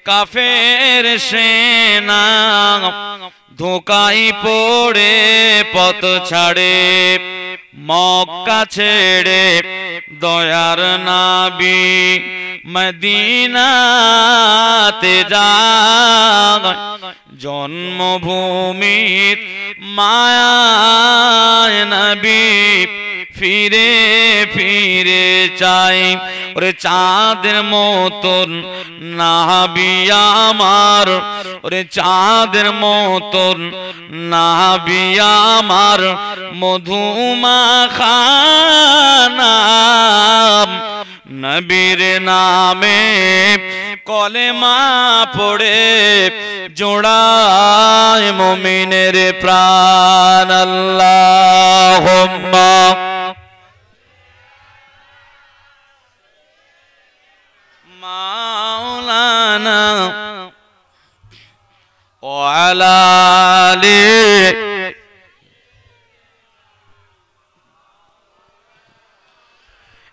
কাফের সেনা ধোঁকায় পড়ে পথ ছাড়ে মক্কা ছেড়ে দয়ার নবী মদিনাতে যায় জন্মভূমির মায়ায় নবী ফিরে ফিরে চাই ওরে চাঁদের মতন নবী আমার ওরে চাঁদের মতন নবী আমার মধুমাখা নাম নবীর নামে কলেমা পড়ে জোড়ায় মুমিনের প্রাণ আল্লাহুম্মা মাওলানা ওয়া আলা আলি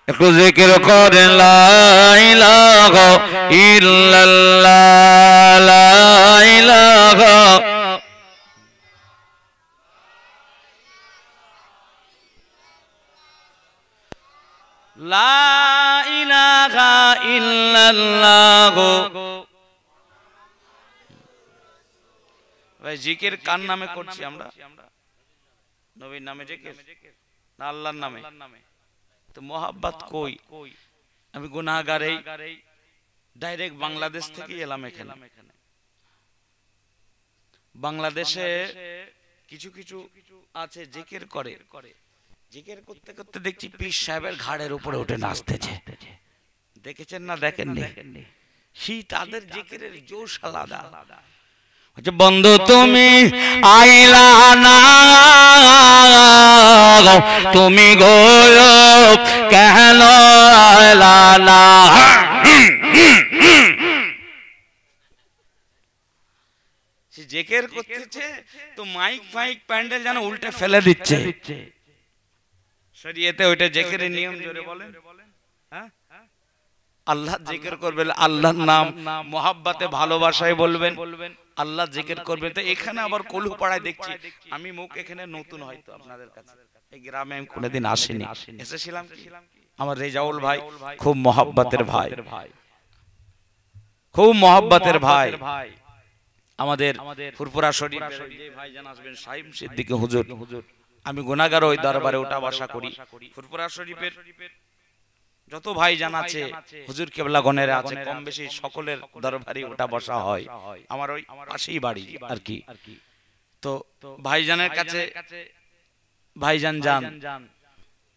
একটু জিকির করেন লা ইলাহা ইল্লাল্লাহ লা ইলাহা লা ইলাহা ইল্লাল্লাহ। ভাই জিকির কার নামে করছি আমরা? নবীর নামে জিকির না আল্লাহর নামে? তো মোহাব্বত কই? আমি গুনাহগার, এই ডাইরেক্ট বাংলাদেশ থেকে এলাম এখানে। বাংলাদেশে কিছু কিছু আছে জিকির করে, জিকির করতে করতে দেখছি পীর সাহেবের ঘাড়ের উপরে উঠে নাচতেছে। দেখেছেন না দেখেননি? সেই তাদের জিকিরের জোশ আলাদা। বন্ধু তুমি আইলা না, তুমি গো কেন আইলা না? সে জিকির করতেছে তো মাইক ফাইক প্যান্ডেল যেন উল্টে ফেলে দিচ্ছে। শরীয়তে ওইটা জিকিরের নিয়ম জোরে বলেন। হ্যাঁ, আল্লাহ জিকির করবেন, আল্লাহর নাম মোহাব্বতে ভালোবাসায় বলবেন, আল্লাহ জিকির করবেন। তো এখানে আবার কলু পাড়ায় দেখছি, আমি মুখ এখানে নতুন হয়তো আপনাদের কাছে, এই গ্রামে আমি কোনোদিন আসিনি। এসেছিলাম আমার রেজাউল ভাই, খুব মোহাব্বতের ভাই, খুব মোহাব্বতের ভাই। আমাদের ফুরফুরা শরীফের যে ভাইজান আসবেন শাহিম সিদ্দিকী হুজুর, আমি গুনাহগার, ওই দরবারে ওঠা বসা করি। ফুরফুরা শরীফের যত ভাইজান আছে হুজুর কেবলা গণের আছে, কম বেশি সকলের দরবারে ওঠা বসা হয়। আমার ওই পাশেই বাড়ি আর কি। তো ভাইজানের কাছে ভাইজান যান,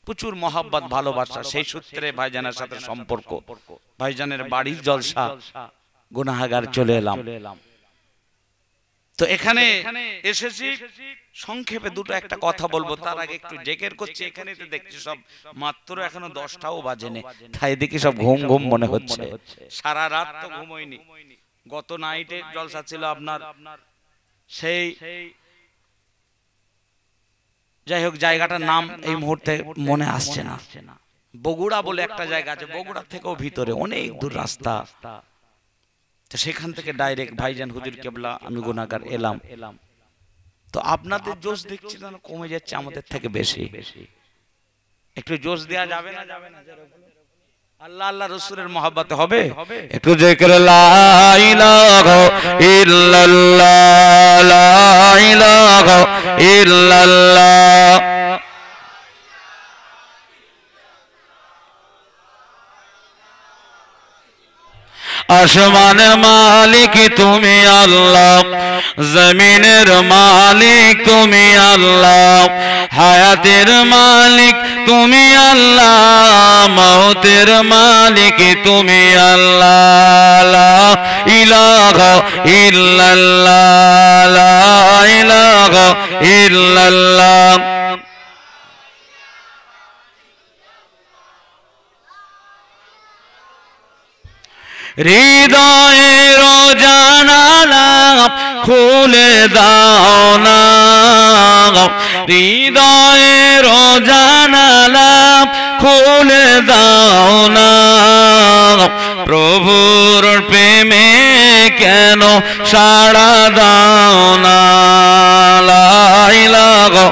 প্রচুর মোহাব্বত ভালোবাসা, সেই সূত্রে ভাইজানের সাথে সম্পর্ক। ভাইজানের বাড়ির জলসা, গুনাহগার চলে এলাম। তো এখানে এসেছি, সংক্ষেপে দুটো একটা কথা বলবো, তার আগে একটু জিকির করছি। এখানে তো দেখছি সব মাত্র এখনো 10টাও বাজেনি, তাই দেখি সব ঘুম ঘুম মনে হচ্ছে। সারা রাত তো ঘুমোইনি। গত নাইটে জলসা ছিল আপনার, সেই যাই হোক জায়গাটার নাম এই মুহূর্তে মনে আসছে না। বগুড়া বলে একটা জায়গা আছে, বগুড়া থেকেও ভিতরে অনেক দূর রাস্তা। সেখান থেকে ডাইরেক্ট ভাইজান হুজুর কেবলা আমি গুনাহগার এলাম। তো আপনাদের জোশ দেখছি না কমে যাচ্ছে আমাদের থেকে বেশি। একটু জোশ দেয়া যাবে না? যাবে না? আল্লাহ আল্লাহ রাসূলের মহব্বতে হবে। একটু জিকির লা ইলাহা ইল্লাল্লাহ লা ইলাহা ইল্লাল্লাহ। আসমানের মালিক তুমি আল্লাহ, জমিনের মালিক তুমি আল্লাহ, হায়াতের মালিক তুমি আল্লাহ, মওতের মালিক তুমি আল্লাহ। লা ইলাহা ইল্লাল্লাহ লা ইলাহা ইল্লাল্লাহ। হৃদয়ের জানালা খুলে দাও না, হৃদয়ের জানালা খুলে দাও না, প্রভুর প্রেমে কেন সাড়া দাও না লা ইলাহা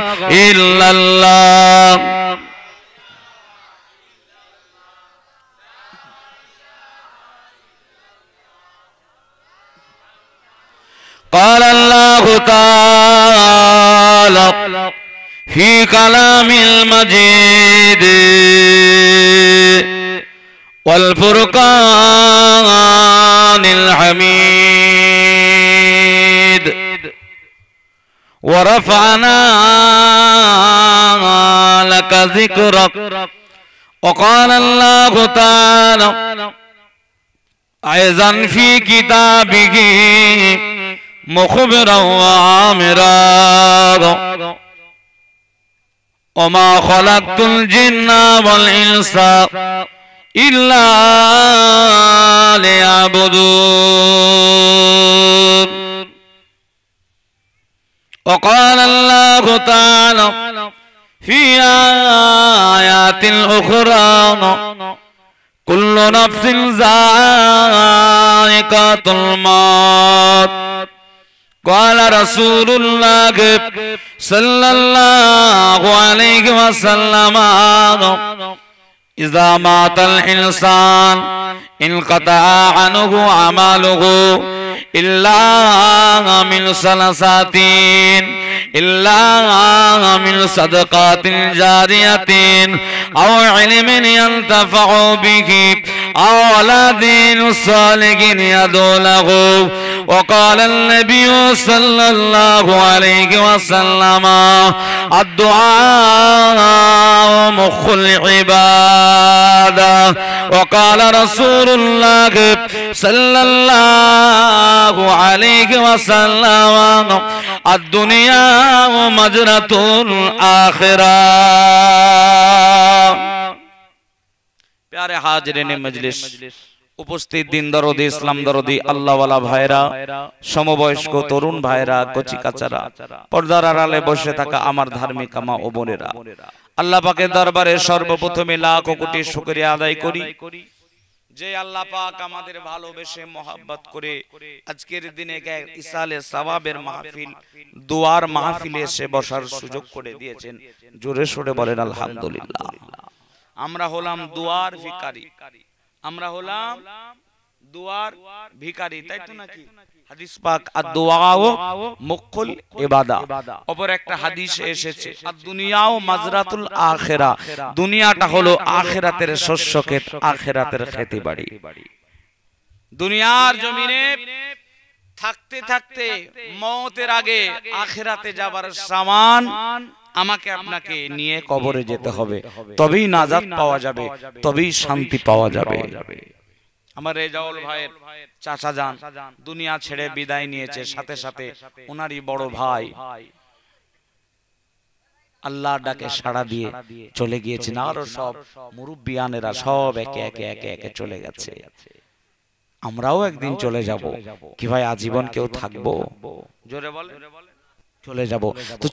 ইল্লাল্লাহ قال الله تعالى في كلام المجيد والفرقان الحميد ورفعنا لك ذكرك وقال الله تعالى أيضا في كتابه مخبرا وعامرا وما خلقت الجن والإنس إلا ليعبدون وقال الله تعالى في آيات أخرى كل نفس ذائقة الموت قال رسول الله صلى الله عليه وسلم إذا مات الإنسان انقطع عنه عمله إلا من ثلاثة إلا من صدقات جارية أو علم ينتفع به أو ولد صالح يدعو له وقال النبي صلى الله عليه وسلم الدعاء مخ العبادة وقال رسول الله صلى الله عليه وسلم الدنيا مجرة الآخرة प्यारे हाजरीन मजलिस उपस्थित दिन दरदी इस्लाम दरदी अल्लाह वाला भाईरा समबयस्क तरुण भाईरा कचि काचारा पर्दार आড়ালে বসে থাকা আমার ধার্মিক মা ও বোনেরা আল্লাহ পাকের দরবারে সর্বপ্রথমে লাখ কোটি শুকরিয়া আদায় করি যে আল্লাহ পাক আমাদের ভালোবেসে mohabbat করে আজকের দিনে এক ইসালে সওয়াবের মাহফিল দুয়ার মাহফিলে এসে বসার সুযোগ করে দিয়েছেন জোরে সোরে বলেন আলহামদুলিল্লাহ আমরা হলাম দুয়ার ভিখারি আমরা হলাম দুয়ার ভিখারি তাই তো নাকি হাদিস পাক আদ-দুআও মুখুল ইবাদা অপর একটা হাদিসে এসেছে আদ-দুনিয়াও মাজরাতুল আখিরা দুনিয়াটা হলো আখিরাতের শস্যক্ষেত আখিরাতের খেতবাড়ি দুনিয়ার জমিনে থাকতে থাকতে মওতের আগে আখিরাতে যাবার সামান আমাকে আপনাকে নিয়ে কবরে যেতে হবে তবেই নাজাত পাওয়া যাবে তবেই শান্তি পাওয়া যাবে আমার রেজাউল ভাইয়ের চাচা জান দুনিয়া ছেড়ে বিদায় নিয়েছে সাথে সাথে ওনারই বড় ভাই আল্লাহর ডাকে সাড়া দিয়ে চলে গিয়েছেন আরো সব মুরব্বিয়ানেরা সব একে একে একে একে চলে গেছে আমরাও একদিন চলে যাব কি ভাই আজীবন কেউ থাকবো জোরে বলে চলে যাব তো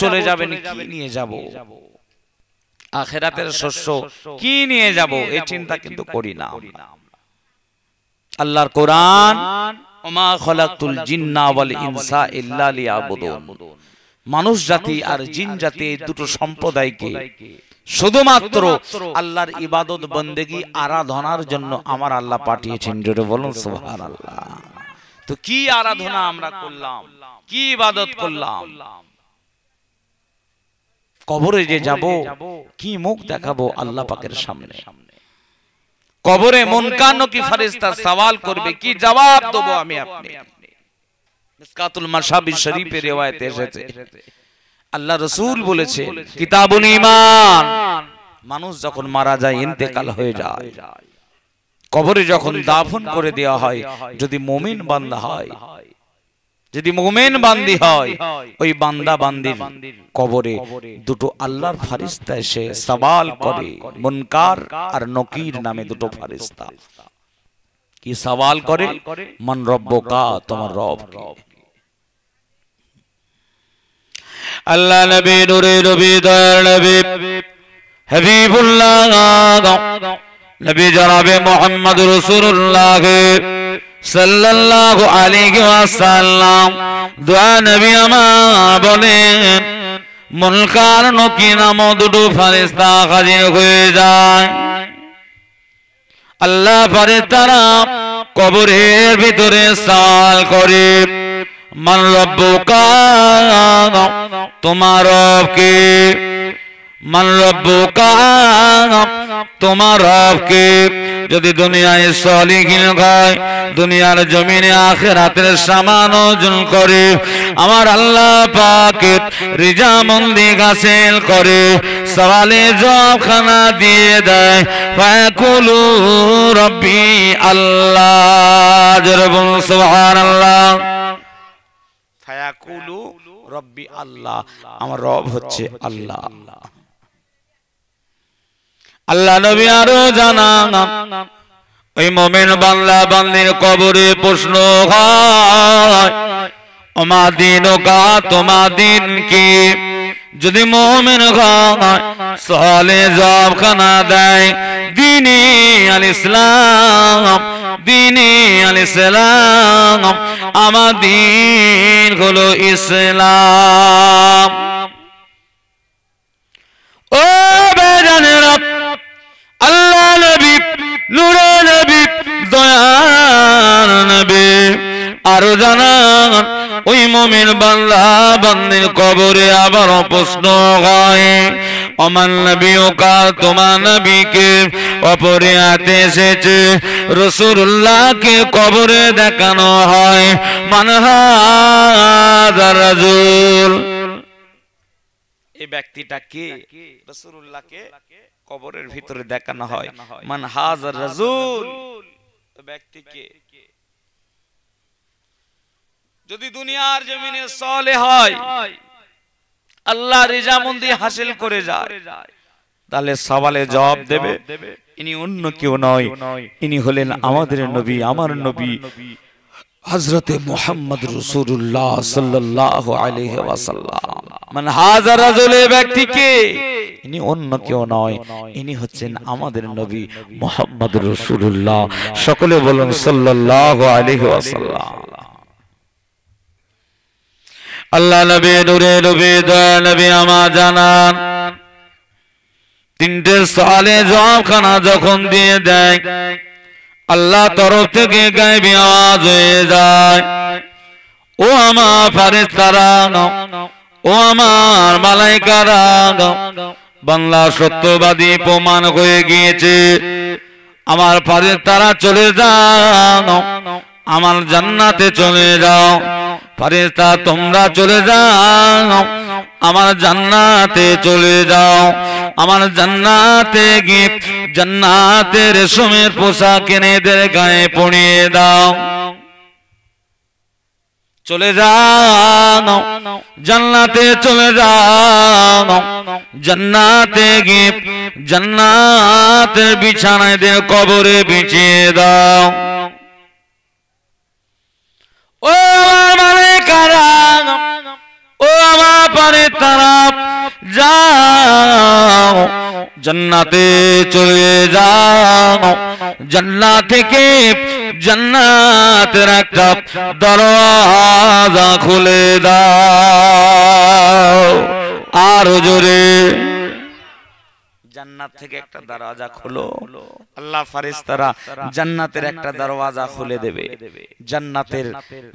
চলে যাবেন কি নিয়ে যাব আখিরাতের শস্য কি নিয়ে যাব এই চিন্তা কিন্তু করি না আল্লাহর কোরআন ওমা খলাকতুল জিন্না ওয়াল ইনসা ইল্লা লিয়াবুদুন মানুষ জাতি আর জিন জাতি দুটো সম্প্রদায়কে শুধুমাত্র আল্লাহর ইবাদত বন্দেগী আরাধনার জন্য আমার আল্লাহ পাঠিয়েছেন জোরে বলুন সুবহানাল্লাহ তো কি আরাধনা আমরা করলাম কি ইবাদত করলাম কবরে যে যাব কি মুখ দেখাবো আল্লাহ পাকের সামনে কবরে মুনকার নকি ফেরেশতা সওয়াল করবে কি জবাব দেব আমি আপনি মিসকাতুল মাশাবির শরীফে riwayat এসেছে আল্লাহ রাসূল বলেছেন কিতাবুল ঈমান মানুষ যখন মারা যায় ইন্তেকাল হয়ে যায় কবরে যখন দাফন করে দেওয়া হয় যদি মুমিন বান্দা হয় যদি মুমিন বান্দি হয় ওই বান্দা বান্দির কবরে দুটো আল্লাহর ফেরেশতা এসে সওয়াল করে মুনকার আর নকির নামে দুটো ফেরেশতা কি সওয়াল করে মান রব্বুকা তোমার রব কে আল্লাহ নবী নূরে নবী দয়ার নবী হাবিবুল্লাহ নবী জনাবে মুহাম্মদ রাসূলুল্লাহ সাল্লাল্লাহু আলাইহি ওয়াসাল্লাম দোয়া নবী আমার বলেন মুনকার নকির নামক দুটো ফেরেশতা হাজির হয়ে যায়। আল্লাহ ফেরেশতারা কবরের ভিতরে সওয়াল করে মান রব্বুকা, তোমার রব কে? মান রব্বুকা, তোমার রব কে? যদি দুনিয়ায় সলিহিন হয়, দুনিয়ার জমিনে আখিরাতের সামান অর্জন করে, আমার আল্লাহ পাকের রিজামন্দি হাসিল করে, সওয়ালে জবাবখানা দিয়ে দেয়, ফায়াকুলু রব্বি আল্লাহ, জোরে বলুন সুবহানাল্লাহ। ফায়াকুলু রব্বি আল্লাহ, আমার রব হচ্ছে আল্লাহ। আল্লাহ নবী আরো জানান ওই মুমিন বান্দা বান্দির কবরে প্রশ্ন হয় ওমা দিনুকা, তোমার দিন কি? যদি মুমিন হয় সালে জবাবখানা দেয় দ্বীনে আল ইসলাম, দ্বীনে আল ইসলাম, আমার দিন হলো ইসলাম। ও বেজানেরা, আল্লাহ নবী, নূরে নবী, দয়ার নবী আরো জানান ওই মুমিন বান্দা বান্দির কবরে আবার প্রশ্ন হয় ওমান নবিয়ুকা, তোমার নবীকে? অপরে হাতে এসেছে রাসূলুল্লাহকে কবরে দেখানো হয় মান হাযা রাজুল, এই ব্যক্তিটা কে? রাসূলুল্লাহকে কবরের ভিতরে দেখানো হয় মান হাযা রাজুল, ব্যক্তি কে? যদি দুনিয়ার জমিনে সালেহ হয়, আল্লাহ রিজামন্দি হাসিল করে যায়, তাহলে সওয়ালে জবাব দেবে ইনি অন্য কেউ নয়, ইনি হলেন আমাদের নবী, আমার নবী হযরতে মুহাম্মদ রাসূলুল্লাহ সাল্লাল্লাহু আলাইহি ওয়াসাল্লাম। মান হাযা রাজুল, ব্যক্তি কে? ইনি অন্য কেউ নয়, ইনি হচ্ছেন আমাদের নবী মুহাম্মদ রাসূলুল্লাহ। সকলে বলুন সাল্লাল্লাহু আলাইহি ওয়াসাল্লাম। আল্লাহ নবী নূরে নবী দয়া নবী আমার জানান তিনটে সওয়ালে জবাবখানা যখন দিয়ে দেয়, আল্লাহ তরফ থেকে গায়বী আওয়াজ হয়ে যায়, ও আমার ফেরেশতারা, ও আমার মালায়েকারা, বান্দা সত্যবাদী প্রমাণ হয়ে গিয়েছে, আমার ফেরেশতারা চলে যাও, আমার জান্নাতে চলে যাও। ফেরেশতা তোমরা চলে যাও, আমার জান্নাতে চলে যাও, আমার জান্নাতে গিয়ে জান্নাতের রেশমের পোশাক এদের গায়ে পরিয়ে দাও। চলে যাও জান্নাতে, চলে যাও জান্নাতে গিয়ে জান্নাতের বিছানায় দিয়ে কবরে বিছিয়ে দাও। ও আমার মালায়েকারা, ও আমার ফেরেশতারা, যাও জান্নাতে চলে যাও, জান্নাত থেকে জান্নাতের একটা দরওয়াজা খুলে দাও। আরো জোরে, জান্নাত থেকে একটা দরওয়াজা খোলো। আল্লাহ ফেরেশতারা জান্নাতের একটা দরওয়াজা খুলে দেবে। জান্নাতের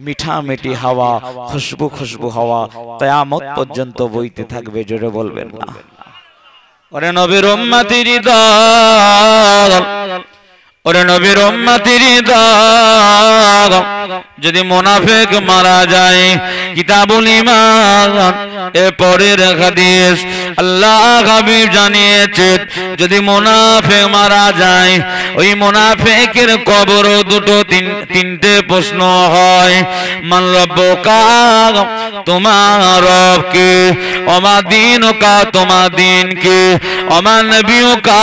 মিঠা মিঠি হাওয়া, খুশবু খুশবু হাওয়া কিয়ামত পর্যন্ত বইতে থাকবে। জোরে বলবেন না? ওরে নবীর উম্মতির দল, ওরে নবীর উম্মতির দল, যদি মুনাফিক মারা যায়, কিতাবুল ঈমান এর পরের হাদিস আল্লাহ হাবিব জানিয়েছেন, যদি মুনাফিক মারা যায়, ওই মুনাফিকের কবর দুটো তিনটে প্রশ্ন হয়। মান রব্বুকা, তোমার রব কে? ওমা দীনুকা, তোমার দিন কে? ওমা নবিয়ুকা,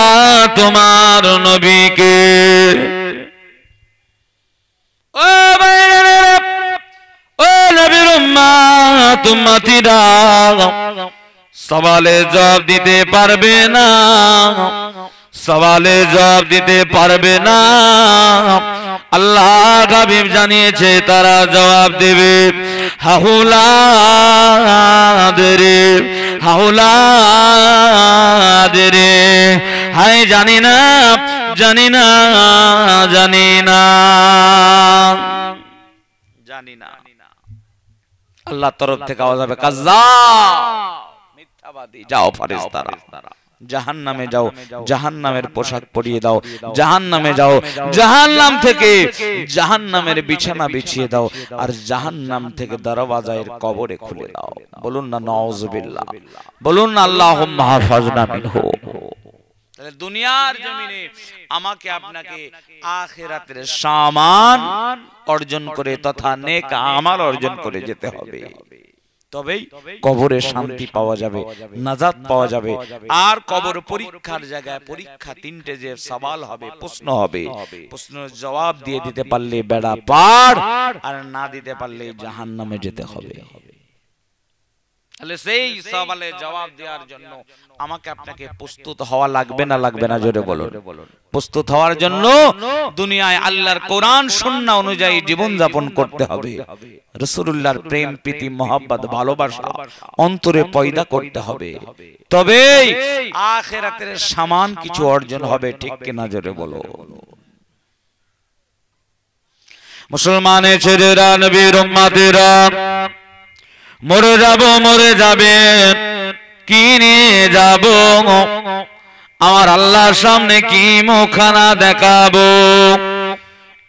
তোমার নবী কে? ও ভাইরা, ও নবীর উম্মত উম্মতিরা, সওয়ালে জবাব দিতে পারবে না, সওয়ালের জবাব দিতে পারবে না। আল্লাহ হাবিব জানিয়েছে তারা জবাব দেবে হাউলাদ রে হাউলাদ রে, হায় জানি না জানি না জানি না জানি না। আল্লাহর তরফ থেকে আওয়াজ হবে কাজ্জাব, মিথ্যাবাদী, যাও ফেরেশতারা জাহান্নামে যাও, জাহান্নামের পোশাক পরিয়ে দাও, জাহান্নামে যাও, জাহান্নাম থেকে জাহান্নামের বিছানা বিছিয়ে দাও, আর জাহান্নাম থেকে দরওয়াজায়ের কবরে খুলে দাও। বলুন না নাউযুবিল্লাহ, বলুন না আল্লাহুম্মা হাফাজনা মিনহু। তাহলে দুনিয়ার জমিনে আমাকে আপনাকে আখিরাতের সামান অর্জন করে তথা নেক আমল অর্জন করে যেতে হবে, তবেই কবরে শান্তি পাওয়া যাবে, নাজাত পাওয়া যাবে। আর কবর পরীক্ষার জায়গায় পরীক্ষা, তিনটে যে সওয়াল হবে, প্রশ্ন হবে, প্রশ্নের জবাব দিয়ে দিতে পারলে বেড়া পার, আর না দিতে পারলে জাহান্নামে যেতে হবে। তাহলে সেই সওয়ালের জবাব দেওয়ার জন্য আমাকে আপনাকে প্রস্তুত হওয়া লাগবে না লাগবে না? জোরে বলুন। প্রস্তুত হওয়ার জন্য দুনিয়ায় আল্লাহর কোরআন সুন্নাহ অনুযায়ী জীবন যাপন করতে হবে। রাসূলুল্লাহর প্রেম প্রীতি মহব্বত ভালোবাসা অন্তরে পয়দা করতে হবে, তবেই আখিরাতের সামান কিছু অর্জন হবে। ঠিক কিনা? জোরে বলো। মুসলমানের ছেলেরা, নবীর উম্মতেরা, মরে যাব মরে যাবে, কি নিয়ে যাব? আমার আল্লাহর সামনে কি মুখখানা দেখাবো?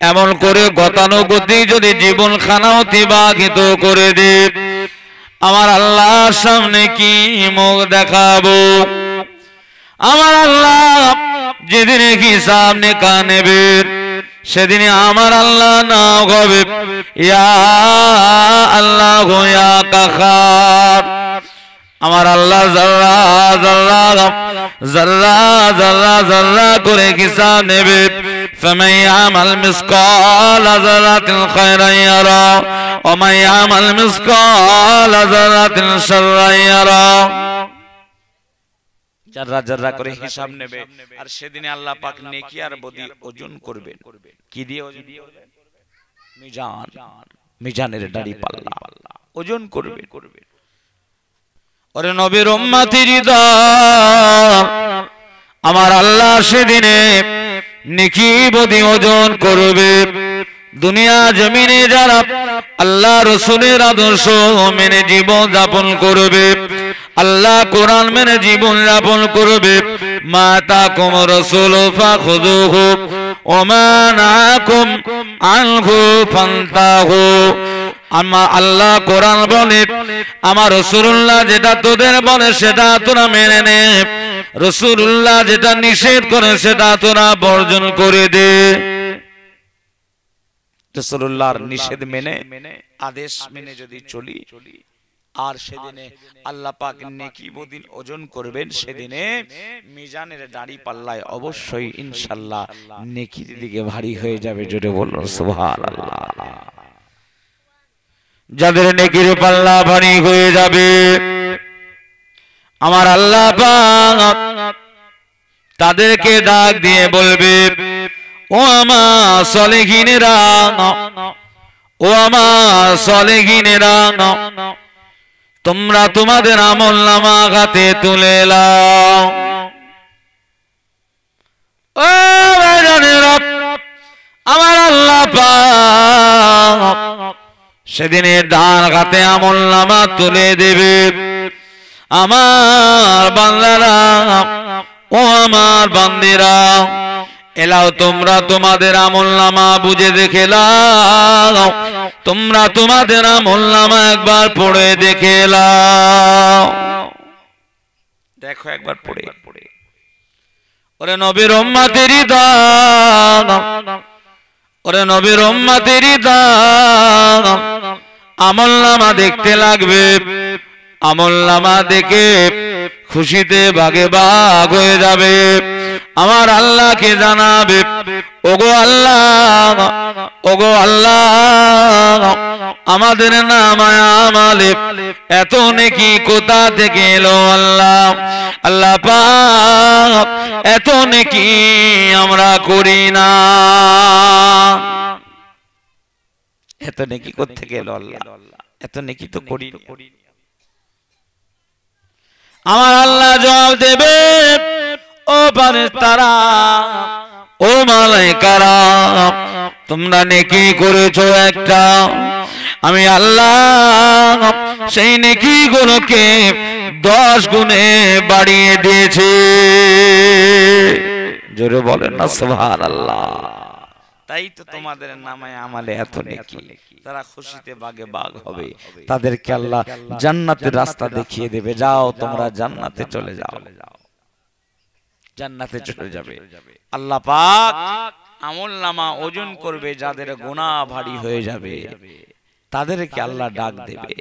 এমন করে গতানুগতিক যদি জীবন খানা অতিবাহিত করে দে, আমার আল্লাহর সামনে কি মুখ দেখাবো? আমার আল্লাহ যেদিন হিসাব নেকা নেবে, সেদিনে আমার আল্লাহ নাও হবে ইয়া আল্লাহ ইয়া কাহার। আমার আল্লাহ যারা যারা যারা যারা যারা করে হিসাব নেবে। فمن يعمل مثقال ذرة خيرا يره ومن يعمل مثقال ذرة شرا يره। যারা যারা করে হিসাব নেবে, আর সেদিনে আল্লাহ পাক নেকি আর বদি ওজন করবেন। কি দিয়ে ওজন করবেন? মিজান, মিজানের দাড়ি পাল্লা ওজন করবে। ওরে নবীর উম্মতের দল, আমার আল্লাহ সেদিনে নেকি বদি ওজন করবে। দুনিয়া জমিনে যারা আল্লাহ রাসূলের আদর্শ মেনে জীবন যাপন করবে, আল্লাহ কোরআন মেনে জীবন যাপন করবে, মা তাকুম রাসূল ফাখুযুহু ওয়া মা নাহাকুম আনহু ফান্তাহু। আমার আল্লাহ কোরআন বলে, আমার রাসূলুল্লাহ যেটা তোদের বলে সেটা তোরা মেনে নে, রাসূলুল্লাহ যেটা নিষেধ করে সেটা তোরা বর্জন করে দে। রাসূলুল্লাহর নিষেধ মেনে আদেশ মেনে যদি চলি, আর সেদিনে আল্লাহ পাক নেকি বদিন ওজন করবেন, সেদিনে মিজানের দাড়ি পাল্লায় অবশ্যই ইনশাআল্লাহ নেকির দিকে ভারী হয়ে যাবে। জোরে বলুন সুবহানাল্লাহ। যাদের নেকির পাল্লা ভারী হয়ে যাবে, আমার আল্লাহ পাক তাদেরকে ডাক দিয়ে বলবে, ও আমার সালেহিনেরা, ও আমার সালেহিনেরা, তোমরা তোমাদের আমলনামা হাতে তুলে নাও। ও ভাইজানেরা, আমার আল্লাহ পাক সেদিনে ডান হাতে আমলনামা তুলে দেবে। আমার বান্দারা, ও আমার বান্দিরা, এলাও তোমরা তোমাদের আমলনামা বুঝে দেখে নাও, তোমরা তোমাদের আমলনামা একবার পড়ে দেখে নাও। দেখো একবার পড়ে। ওরে নবীর উম্মতের দল, ওরে নবীর উম্মতের দল, আমলনামা দেখতে লাগবে। আমলনামা দেখে খুশিতে ভাগে ভাগ হয়ে যাবে। আমার আল্লাহকে জানাবে, ওগো আল্লাহ, ওগো আল্লাহ, আমাদের নামায় আমালে এত নেকি কোথা থেকে এলো আল্লাহ? আল্লাহ পাক এত নেকি আমরা করি না। এত নেকি কোথা থেকে এলো আল্লাহ? এত নেকি তো করি। আমার আল্লাহ জবাব দেবে, ও ফেরেশতারা, ও মালায়েকারা, তোমরা নেকি করেছো একটা, আমি আল্লাহ সেই নেকি গুলোকে 10 গুণে বাড়িয়ে দিয়েছি। জোরে বলেন না সুবহানাল্লাহ। তাই তো তোমাদের নামে আমালে এত নেকি। তারা খুশিতে বাগে বাগ হবে, তাদেরকে আল্লাহ জান্নাতের রাস্তা দেখিয়ে দেবে, যাও তোমরা জান্নাতে চলে যাও, জান্নাতে চলে যাবে। আল্লাহ পাক আমলনামা ওজন করবে, যাদের গুনাহ ভারী হয়ে যাবে তাদেরকে আল্লাহ ডাক দেবে।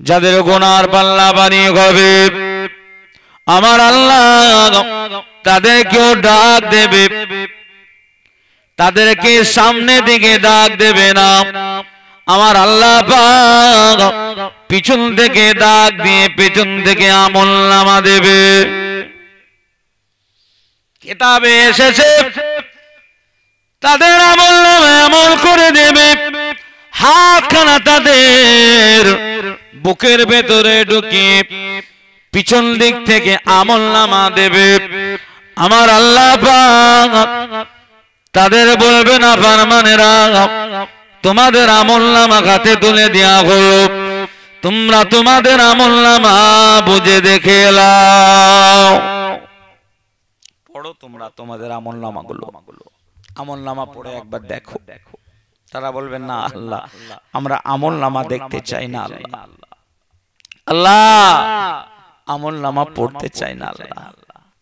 যাদের গুনার পাল্লা ভারী হবে আমার আল্লাহ তাদেরকেও ডাক দেবে, তাদেরকে সামনে দিকে ডাক দেবে না, আমার আল্লাহ পাক পিছন থেকে ডাক দিয়ে পিছন থেকে আমলনামা দেবে। কিতাবে এসেছে তাদের আমলনামা এমন করে দেবে, হাতখানা তাদের বুকের ভেতরে ঢুকিয়ে পিছন দিক থেকে আমলনামা দেবে। আমার আল্লাহ পাক তাদের বলবে, না ফারমানেরা, তোমাদের আমলনামা হাতে তুলে দেয়া হলো, তোমরা তোমাদের আমলনামা বুঝে দেখে এলাও। পড়ো তোমরা তোমাদের আমলনামাগুলো, আমলনামা পড়ে একবার দেখো। তারা বলবেন, না আল্লাহ, আমরা আমলনামা দেখতে চাই না আল্লাহ, আল্লাহ আমলনামা পড়তে চাই না আল্লাহ।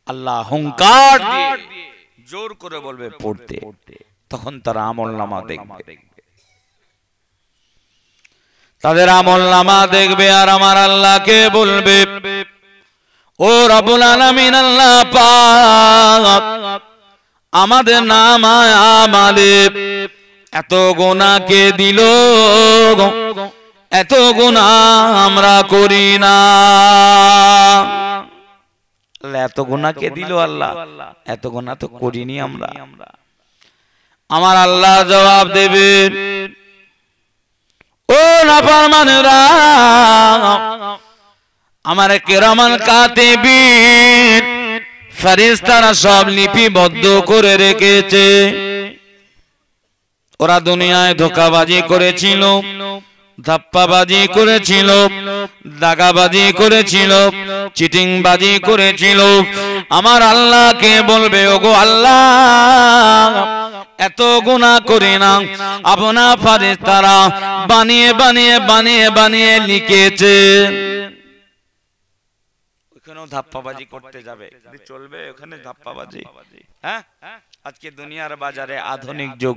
আল্লাহ হুঙ্কার দিয়ে জোর করে বলবে পড়তে, তখন তারা আমলনামা দেখবে। তাদের আমলনামা দেখবে আর আমার আল্লাহকে বলবে, ও রব্বুল আলামিন, আল্লাহ পাক আমাদের নামায় আমালে এত গুনাহ কে দিল, এত গুনাহ আমরা করি না। এত গুনাহ কে দিল আল্লাহ? এত গুনাহ তো করিনি আমরা। আমার আল্লাহ জবাব দেবে, ও নাফরমানেরা, আমার কিরামান কাতিবিন ফেরেশতারা সব লিপিবদ্ধ করে রেখেছে। ওরা দুনিয়ায় ধোঁকাবাজি করেছিল, ধাপ্পাবাজি করেছিল, দাগাবাজি করেছিল, চিটিংবাজি করেছিল। আমার আল্লাহকে বলবে, ওগো আল্লাহ, এত গুনাহ করি না। আপনার ফেরেশতারা বানিয়ে বানিয়ে বানিয়ে বানিয়ে লিখেছে। ওখানেও ধাপ্পাবাজি করতে যাবে, চলবে ওখানে ধাপ্পাবাজি? হ্যাঁ, আজকে দুনিয়ার বাজারে আধুনিক যুগ,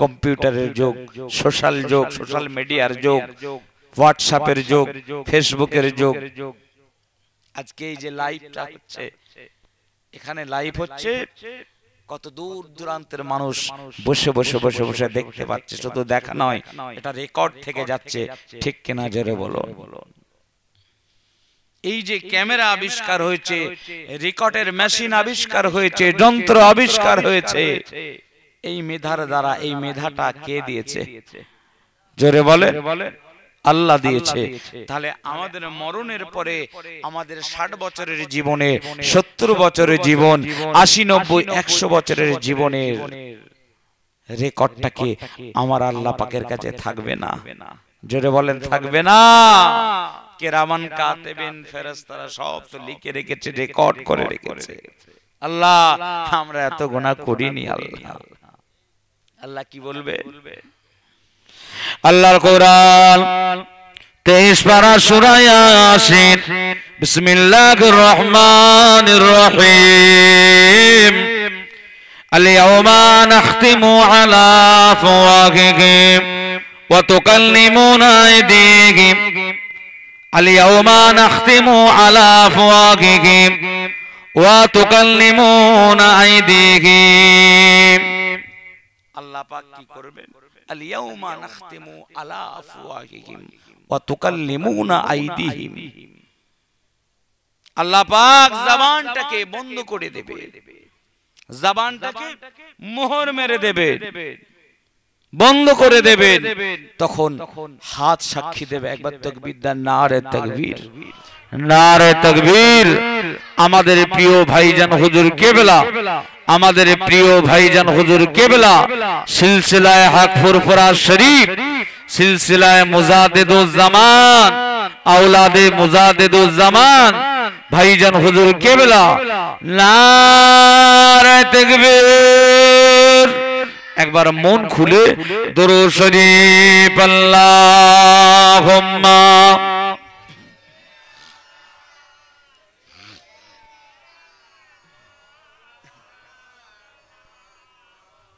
কম্পিউটারের যুগ, সোশ্যাল যুগ, সোশ্যাল মিডিয়ার যুগ, হোয়াটসঅ্যাপের যুগ, ফেসবুকের যুগ। আজকে এই যে লাইভটা হচ্ছে, এখানে লাইভ হচ্ছে, কত দূর দূরান্তের মানুষ বসে বসে বসে বসে দেখতে পাচ্ছে। শুধু দেখা নয়, এটা রেকর্ড থেকে যাচ্ছে। ঠিক কিনা জোরে বলো। এই যে ক্যামেরা আবিষ্কার হয়েছে, রেকর্ডের মেশিন আবিষ্কার হয়েছে, যন্ত্র আবিষ্কার হয়েছে, এই মেধার দ্বারা, এই মেধাটা কে দিয়েছে? জোরে বলে, আল্লাহ দিয়েছে। তাহলে আমাদের মরণের পরে আমাদের 60 বছরের জীবনে, 70 বছরের জীবন, 80, 90, 100 বছরের জীবনের রেকর্ডটা কি আমার আল্লাহ পাকের কাছে থাকবে না? জোরে বলেন, থাকবে না? কিরামান কাতিবিন ফেরেশতারা সব তো লিখে রেখেছে, রেকর্ড করে রেখেছে। আল্লাহ, আমরা এত গুনাহ করিনি আল্লাহ। আল্লাহ কি বলবে? আল্লাহর কোরআন 23 পারা সূরা ইয়াসিন, বিসমিল্লাহির রহমানির রহিম। আল-ইয়াওমা নাখতিমু আলা আফওয়াহিহিম ওয়া তুকাল্লিমুনা আইদিহিম আল-ইয়াওমা নাখতিমু আলা আফওয়াহিহিম ওয়া তুকাল্লিমুনা আইদিহিম। আল্লাহ পাক কি করবেন? আল-ইয়াওমা নাখতিমু আলা আফওয়াহিহিম ওয়া তুকাল্লিমুনা আইদিহিম। আল্লাহ পাক জবানটাকে বন্ধ করে দেবে, জবানটাকে মোহর মেরে দেবে, বন্ধ করে দেবে। তখন হাত সাক্ষী দেবে। একবার তাকবীর দেন, নারে তাকবীর, নারে তাকবীর। আমাদের প্রিয় ভাইজান হুজুর কেবলা, আমাদের প্রিয় ভাইজান হুজুর কেবলা সিলসিলায়ে হক ফুরফুরা শরীফ, সিলসিলায়ে মুজাদ্দিদুজ জামান, আওলাদে মুজাদ্দিদুজ জামান ভাইজান হুজুর কেবলা নারে তাকবীর। একবার মন খুলে দুরূদ শরীফ আল্লাহুম্মা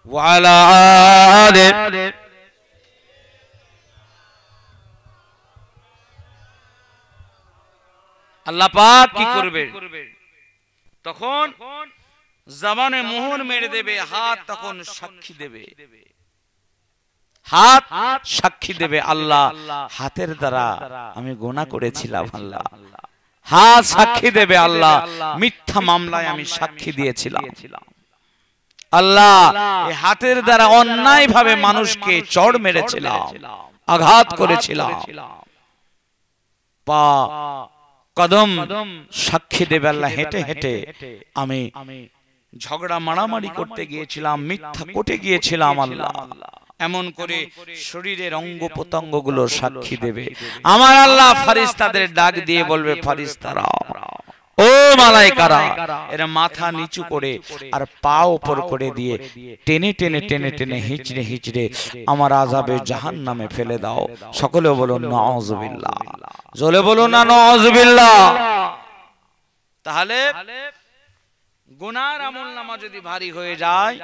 ওয়া আলা আলি। আল্লাহ পাক কি করবে? তখন জবানে মোহর মেরে দেবে, হাত তখন সাক্ষী দেবে, হাত সাক্ষী দেবে। আল্লাহ হাতের দ্বারা আমি গুনাহ করেছিলাম, আল্লাহ হাত সাক্ষী দেবে। আল্লাহ মিথ্যা মামলায় আমি সাক্ষী দিয়েছিলাম, আল্লাহ এই হাতের দ্বারা অন্যায় ভাবে মানুষকে চড় মেরেছিলাম, আঘাত করেছিলাম। পা কদম সাক্ষী দেবে। আল্লাহ হেঁটে হেঁটে আমি ঝগড়া মারামারি করতে গিয়েছিলাম, মিথ্যা কোটে গিয়েছিলাম, আল্লাহ এমন করে শরীরের অঙ্গ প্রত্যঙ্গ গুলো সাক্ষী দেবে। আমার আল্লাহ ফারিস্তাদের ডাক দিয়ে বলবে, ফারিস্তারা ও মালাইকারা, এরা মাথা নিচু করে আর পা উপর করে দিয়ে টেনে টেনে টেনে টেনে হিচড়ে হিচড়ে আমার আযাবে জাহান্নামে ফেলে দাও। সকলে বলুন নাউযুবিল্লাহ, জোরে বলুন না নাউযুবিল্লাহ। তাহলে গুনার আমলনামা যদি ভারী হয়ে যায়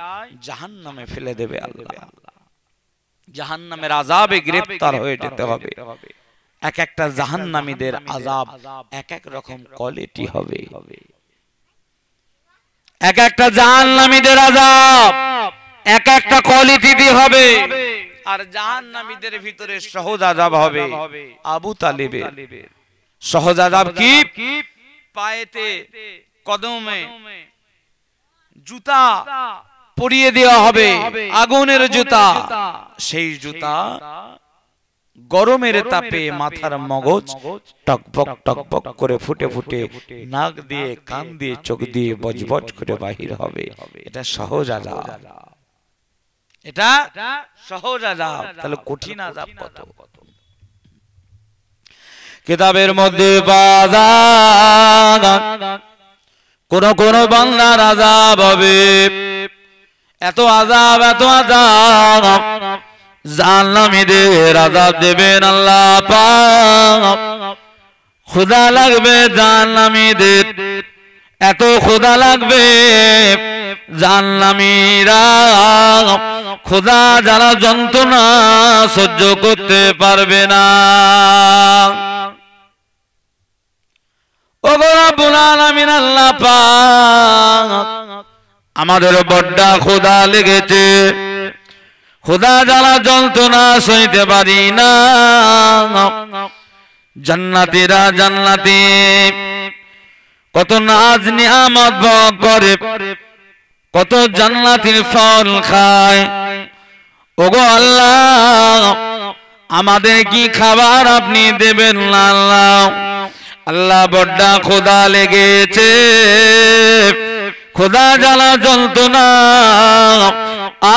জাহান্নামে ফেলে দেবে আল্লাহ, জাহান্নামের আযাবে গ্রেফতার হয়ে যেতে হবে। এক একটা জাহান্নামীদের আযাব এক এক রকম কোয়ালিটি হবে, এক একটা জাহান্নামীদের আযাব এক একটা কোয়ালিটি দিয়ে হবে। আর জাহান্নামীদের ভিতরে সহজ আযাব হবে আবু তালিবের সহজ আযাব কি? পায়েতে কদমে জুতা পরিয়ে দেওয়া হবে, আগুনের জুতা। সেই জুতা গরমের তাপে মাথার মগজ টকবক টকবক করে ফুটে ফুটে নাক দিয়ে কান দিয়ে চোখ দিয়ে বজবজ করে বাহির হবে। এটা সহজ আযাব, এটা সহজ আযাব। তাহলে কঠিন আযাব কত? কিতাবের মধ্যে কোন কোন বান্দার আযাব হবে, এত আযাব এত আযাব, জাহান্নামীদের আযাব দেবেন আল্লাহ পাক। ক্ষুধা লাগবে জাহান্নামীদের, এত ক্ষুধা লাগবে জাহান্নামীরা ক্ষুধা জ্বালা যন্ত্রণা সহ্য করতে পারবে না। ওগো রব্বুল আলামিন আল্লাহ পাক, আমাদের বড্ড ক্ষুধা লেগেছে, ক্ষুধা জ্বালা যন্ত্রণা সইতে পারি না। জান্নাতীরা জান্নাতে কত নাজ নিয়ামত ভোগ করে, কত জান্নাতের ফল খায়। ওগো আল্লাহ, আমাদের কি খাবার আপনি দেবেন না আল্লাহ? আল্লাহ বড্ড ক্ষুধা লেগেছে, ক্ষুধা জ্বালা যন্ত্রণা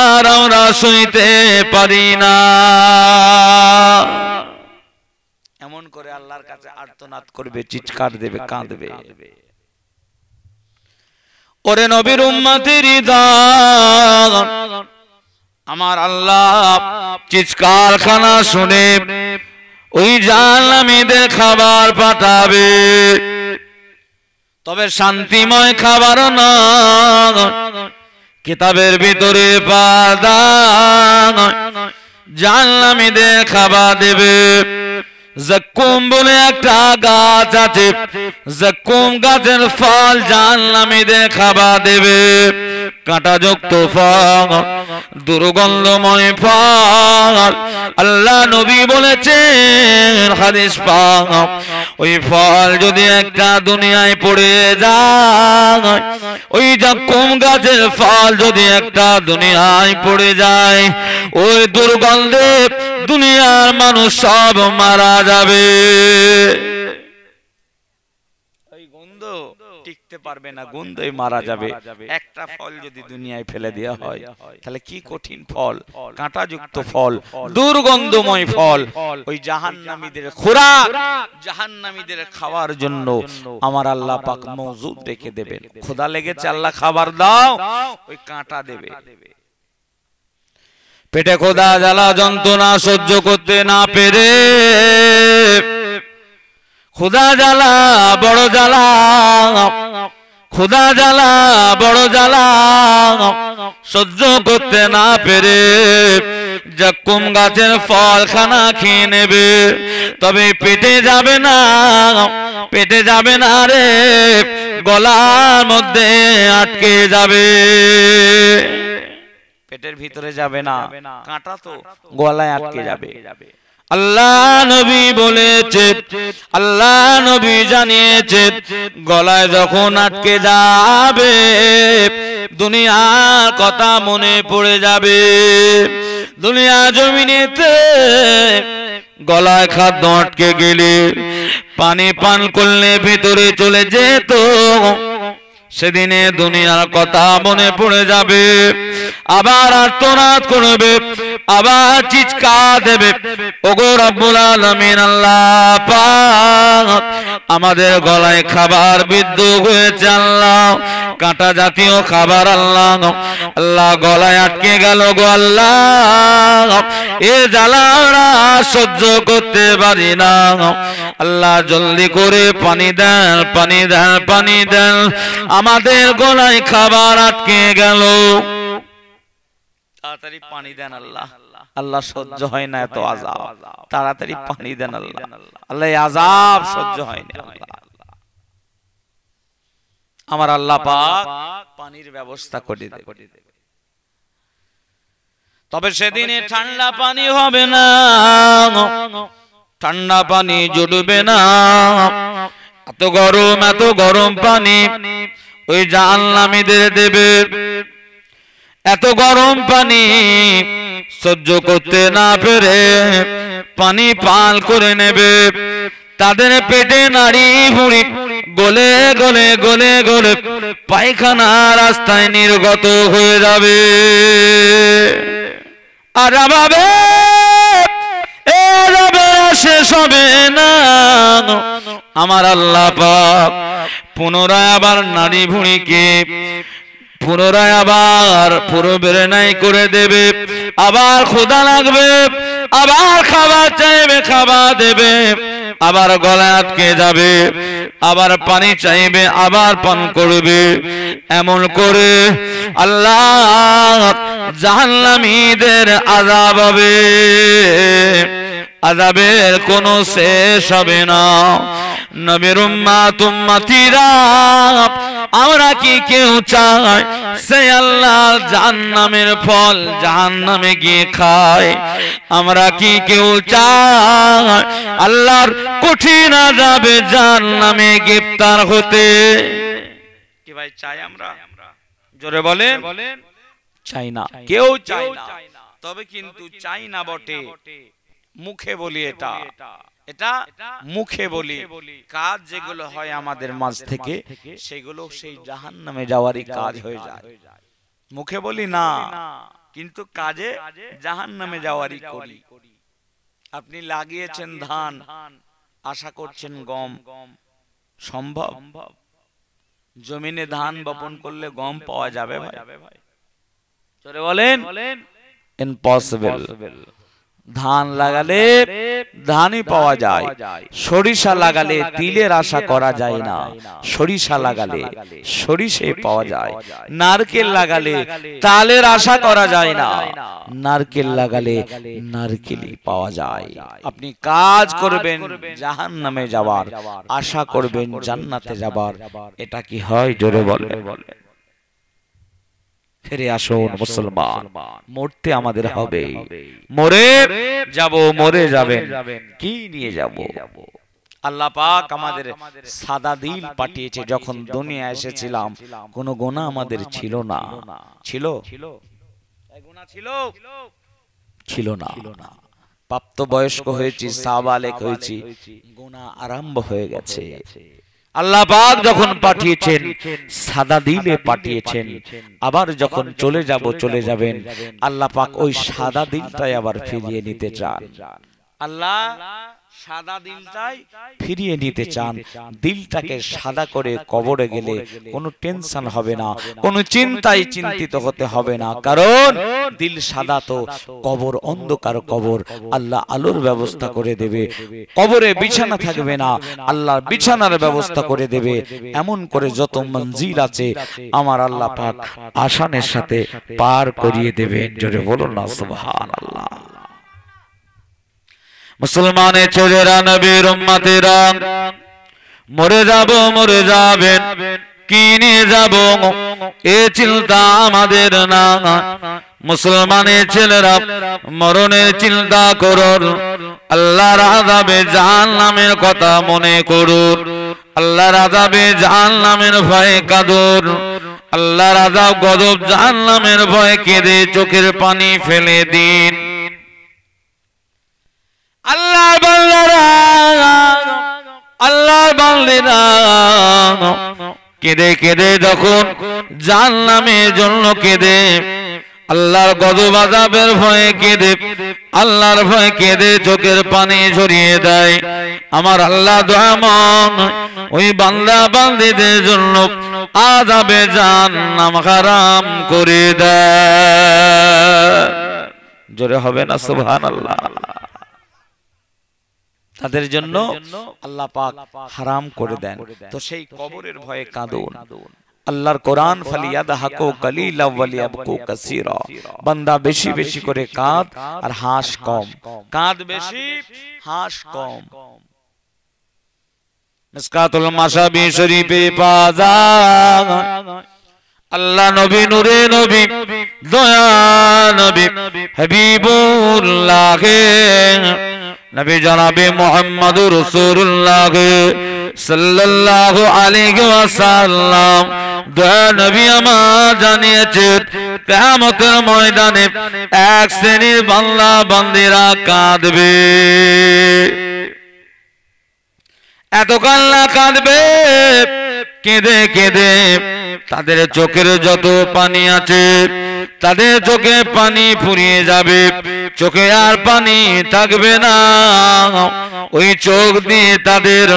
আর আমরা সইতে পারি না। এমন করে আল্লাহর কাছে আর্তনাদ করবে, চিৎকার দেবে, কাঁদবে। ওরে নবীর উম্মতের দল, আমার আল্লাহ চিৎকার খানা শুনে ওই জাহান্নামীদের খাবার পাঠাবে, তবে শান্তিময় খাবার না, কিতাবের ভিতরে জাহান্নামীদের খাবার দেবে যাক্কুম বলে একটা গাছ আছে, যাক্কুম গাছের ফল জাহান্নামীদের খাবার দেবে। কাঁটাযুক্ত ফল, দুর্গন্ধময় ফল। আল্লাহ নবী বলেছেন হাদিস পাক, ওই ফল যদি একটা দুনিয়ায় পড়ে যায়, ওই যাক্কুম গাছের ফল যদি একটা দুনিয়ায় পড়ে যায়, ওই দুর্গন্ধে দুনিয়ার মানুষ সব মারা যাবে। ওই গন্ধ টিকতে পারবে না, গন্ধই মারা যাবে। একটা ফল যদি দুনিয়ায় ফেলে দেওয়া হয়, তাহলে কি কঠিন ফল, কাঁটাযুক্ত ফল, দুর্গন্ধময় ফল, ওই জাহান্নামীদের খোরাক, জাহান্নামীদের খাওয়ার জন্য আমার আল্লাহ পাক মওজুদ রেখে দেবেন। ক্ষুধা লেগেছে, আল্লাহ খাবার দাও, ওই কাঁটা দেবে। পেটে ক্ষুধা জ্বালা যন্ত্রণা সহ্য করতে না পেরে, ক্ষুধা জ্বালা বড় জ্বালা, ক্ষুধা জ্বালা বড় জ্বালা সহ্য করতে না পেরে যাক্কুম গাছের ফল খানা খেয়ে নেবে, তবে পেটে যাবে না, পেটে যাবে না রে, গলার মধ্যে আটকে যাবে। পেটের ভিতরে যাবে না, কাঁটা তো গলায় আটকে যাবে। আল্লাহ নবী বলেছে, আল্লাহ নবী জানিয়েছে, গলায় যখন আটকে যাবে দুনিয়ার কথা মনে পড়ে যাবে। দুনিয়া জমিনেতে গলায় খাদ্য আটকে গেলে, পানি পান করলে ভিতরে চলে যেত, সেদিনে দুনিয়ার কথা মনে পড়ে যাবে। আবার আর্তনাদ করবে, আবার চিৎকার দেবে, ওগো রব্বুল আলামিন আল্লাহ পাক, আমাদের গলায় খাবার বিদ্ধ হয়েছে আল্লাহ, কাঁটা জাতীয় খাবার আল্লাহ, আল্লাহ গলায় আটকে গেল গো আল্লাহ, এ জ্বালা সহ্য করতে পারি না, আল্লাহ জলদি করে পানি দেন, পানি দেন, পানি দেন, আমাদের গলায় খাবার আটকে গেল, তাড়াতাড়ি পানি দেন আল্লাহ। আল্লাহ সহ্য হয় না এত আযাব, তাড়াতাড়ি পানি দেন আল্লাহ, আল্লাহ আযাব সহ্য হয় না। আমার আল্লাহ পাক পানির ব্যবস্থা করে দেবে। তবে সেদিনে ঠান্ডা পানি হবে না, ঠান্ডা পানি জুড়বে না, এত গরম পানি ওই জাহান্নামীদের দেবে। এত গরম পানি সহ্য করতে না পেরে পানি পান করে নেবে, তাদের পেটে নাড়ি ভুঁড়ি গলে গলে গলে গলে পায়খানা রাস্তায় নির্গত হয়ে যাবে। আর ভাবে শেষ হবে না, আমার আল্লাহ পাক পুনরায় আবার নাড়ি ভুঁড়িকে পুনরায় আবার পুরো বেরেনাই করে দেবে। আবার ক্ষুধা লাগবে, আবার খাবার চাইবে, খাবার দেবে, আবার গলায় আটকে যাবে, আবার পানি চাইবে, আবার পান করবে। এমন করে আল্লাহ জাহান্নামীদের আযাব হবে, আযাবের কোনো শেষ হবে না। নবীর উম্মত উম্মতিরা আমরা কি কেউ চাই সে আল্লাহ জাহান্নামের ফল জাহান্নামে গিয়ে খায়? আমরা কি কেউ চাই আল্লাহর কঠিন আযাবে জাহান্নামে গ্রেফতার হতে? কি ভাই চাই আমরা? জোরে বলেন। চাই না, কেউ চাই না। তবে কিন্তু চাই না বটে, মুখে বলি এটা, এটা মুখে বলি। কাজ যেগুলো হয় আমাদের মাঝ থেকে সেগুলো সেই জাহান্নামে যাওয়ারই কাজ হয়ে যায়। মুখে বলি না, কিন্তু কাজে জাহান্নামে যাওয়ারই করি। আপনি লাগিয়েছেন ধান, আশা করছেন গম, সম্ভব? জমিনে ধান বপন করলে গম পাওয়া যাবে ভাই? জোরে বলেন। ইম্পসিবল। ধান লাগালে ধানই পাওয়া যায়, সরিষা লাগালে তিলের আশা করা যায় না, সরিষা লাগালে সরিষাই পাওয়া যায়। নারকেল লাগালে তালের আশা করা যায় না, নারকেল লাগালে নারকেলই পাওয়া যায়। আপনি কাজ করবেন জাহান্নামে যাবার, আশা করবেন জান্নাতে যাবার, এটা কি হয়? জোরে বলেন। ফিরে আসুন মুসলমান, মরতে আমাদের হবে, মরে যাব, মরে যাবেন, কি নিয়ে যাব? আল্লাহ পাক আমাদের সাদা দিল পাঠিয়েছে। যখন দুনিয়া এসেছিলাম কোনো গুনাহ আমাদের ছিল না। ছিল? গুনাহ ছিল? ছিল না। প্রাপ্ত বয়স্ক হয়েছি, সাবালেক হয়েছি, গুনাহ আরম্ভ হয়ে গেছে। আল্লাহ পাক যখন পাঠিয়েছেন সাদা দিলে পাঠিয়েছেন, আবার যখন চলে যাব, চলে যাবেন, আল্লাহ পাক ওই সাদা দিলটাই আবার ফিরিয়ে নিতে চান। আল্লাহ সাদা দিলটাই ফিরিয়ে নিতে চান। দিলটাকে সাদা করে কবরে গেলে কোনো টেনশন হবে না, কোনো চিন্তায় চিন্তিত হতে হবে না, কারণ দিল সাদা তো কবর অন্ধকার কবর, আল্লাহ আলোর ব্যবস্থা করে দেবে। কবরে বিছানা থাকবে না, আল্লাহ বিছানার ব্যবস্থা করে দেবে। এমন করে যত মঞ্জিল আছে আমার আল্লাহ পাক আসানের সাথে পার করিয়ে দেবেন। জোরে বলুন না সুবহানাল্লাহ। মুসলমানের ছেলেরা, নবীর উম্মতেরা, মরে যাব, মরে যাবেন, কি নিয়ে যাব এ চিন্তা আমাদের না। মুসলমানের ছেলেরা, মরণের চিন্তা করুন, আল্লাহর আযাবে জাহান্নামের কথা মনে করুন, আল্লাহর আযাবে জাহান্নামের ভয়ে কাঁদুন, আল্লাহর আযাব গজব জাহান্নামের ভয়ে কেঁদে চোখের পানি ফেলে দিন। আল্লাহর বান্দারা, আল্লাহর বান্দারা কেঁদে কেঁদে যখন জাহান্নামের জন্য কেঁদে, আল্লাহর গজব আযাবের ভয়ে কেঁদে, আল্লাহর ভয়ে কেঁদে চোখের পানি ঝরিয়ে দেয়, আমার আল্লাহ দয়াময় ওই বান্দা বান্দীদের জন্য আযাবে জাহান্নাম হারাম করে দেয়। জোরে হবে না সুবহানাল্লাহ। তাদের জন্য আল্লাহ পাক হারাম করে দেন। তো সেই কবরের ভয়ে কাঁদুন। আল্লাহর কোরআন, ফালিয়াদহাকু কালিলা ওয়ালিয়াবকু কাসীরা, বান্দা বেশি বেশি করে কাঁদ আর হাস কম, কাঁদ বেশি হাস কম। মিসকাতুল মাসাবি শরীফে পাওয়া আল্লাহ নবী, নূরে নবী, দয়া নবী, হাবিবুল্লাহ নবী জনাবে মুহাম্মদুর রাসূলুল্লাহ সাল্লাল্লাহু আলাইহি ওয়াসাল্লাম দয়া নবী আমার জানিয়েছেন, কিয়ামতের ময়দানে এক শ্রেণীর বান্দা বান্দীরা কাঁদবে, এত কান্না কাঁদবে, কেঁদে কেঁদে তাদের চোখের যত পানি আছে তাদের চোখে পানি ফুরিয়ে যাবে, চোখে আর পানি থাকবে না। ওই চোখ দিয়ে তাদের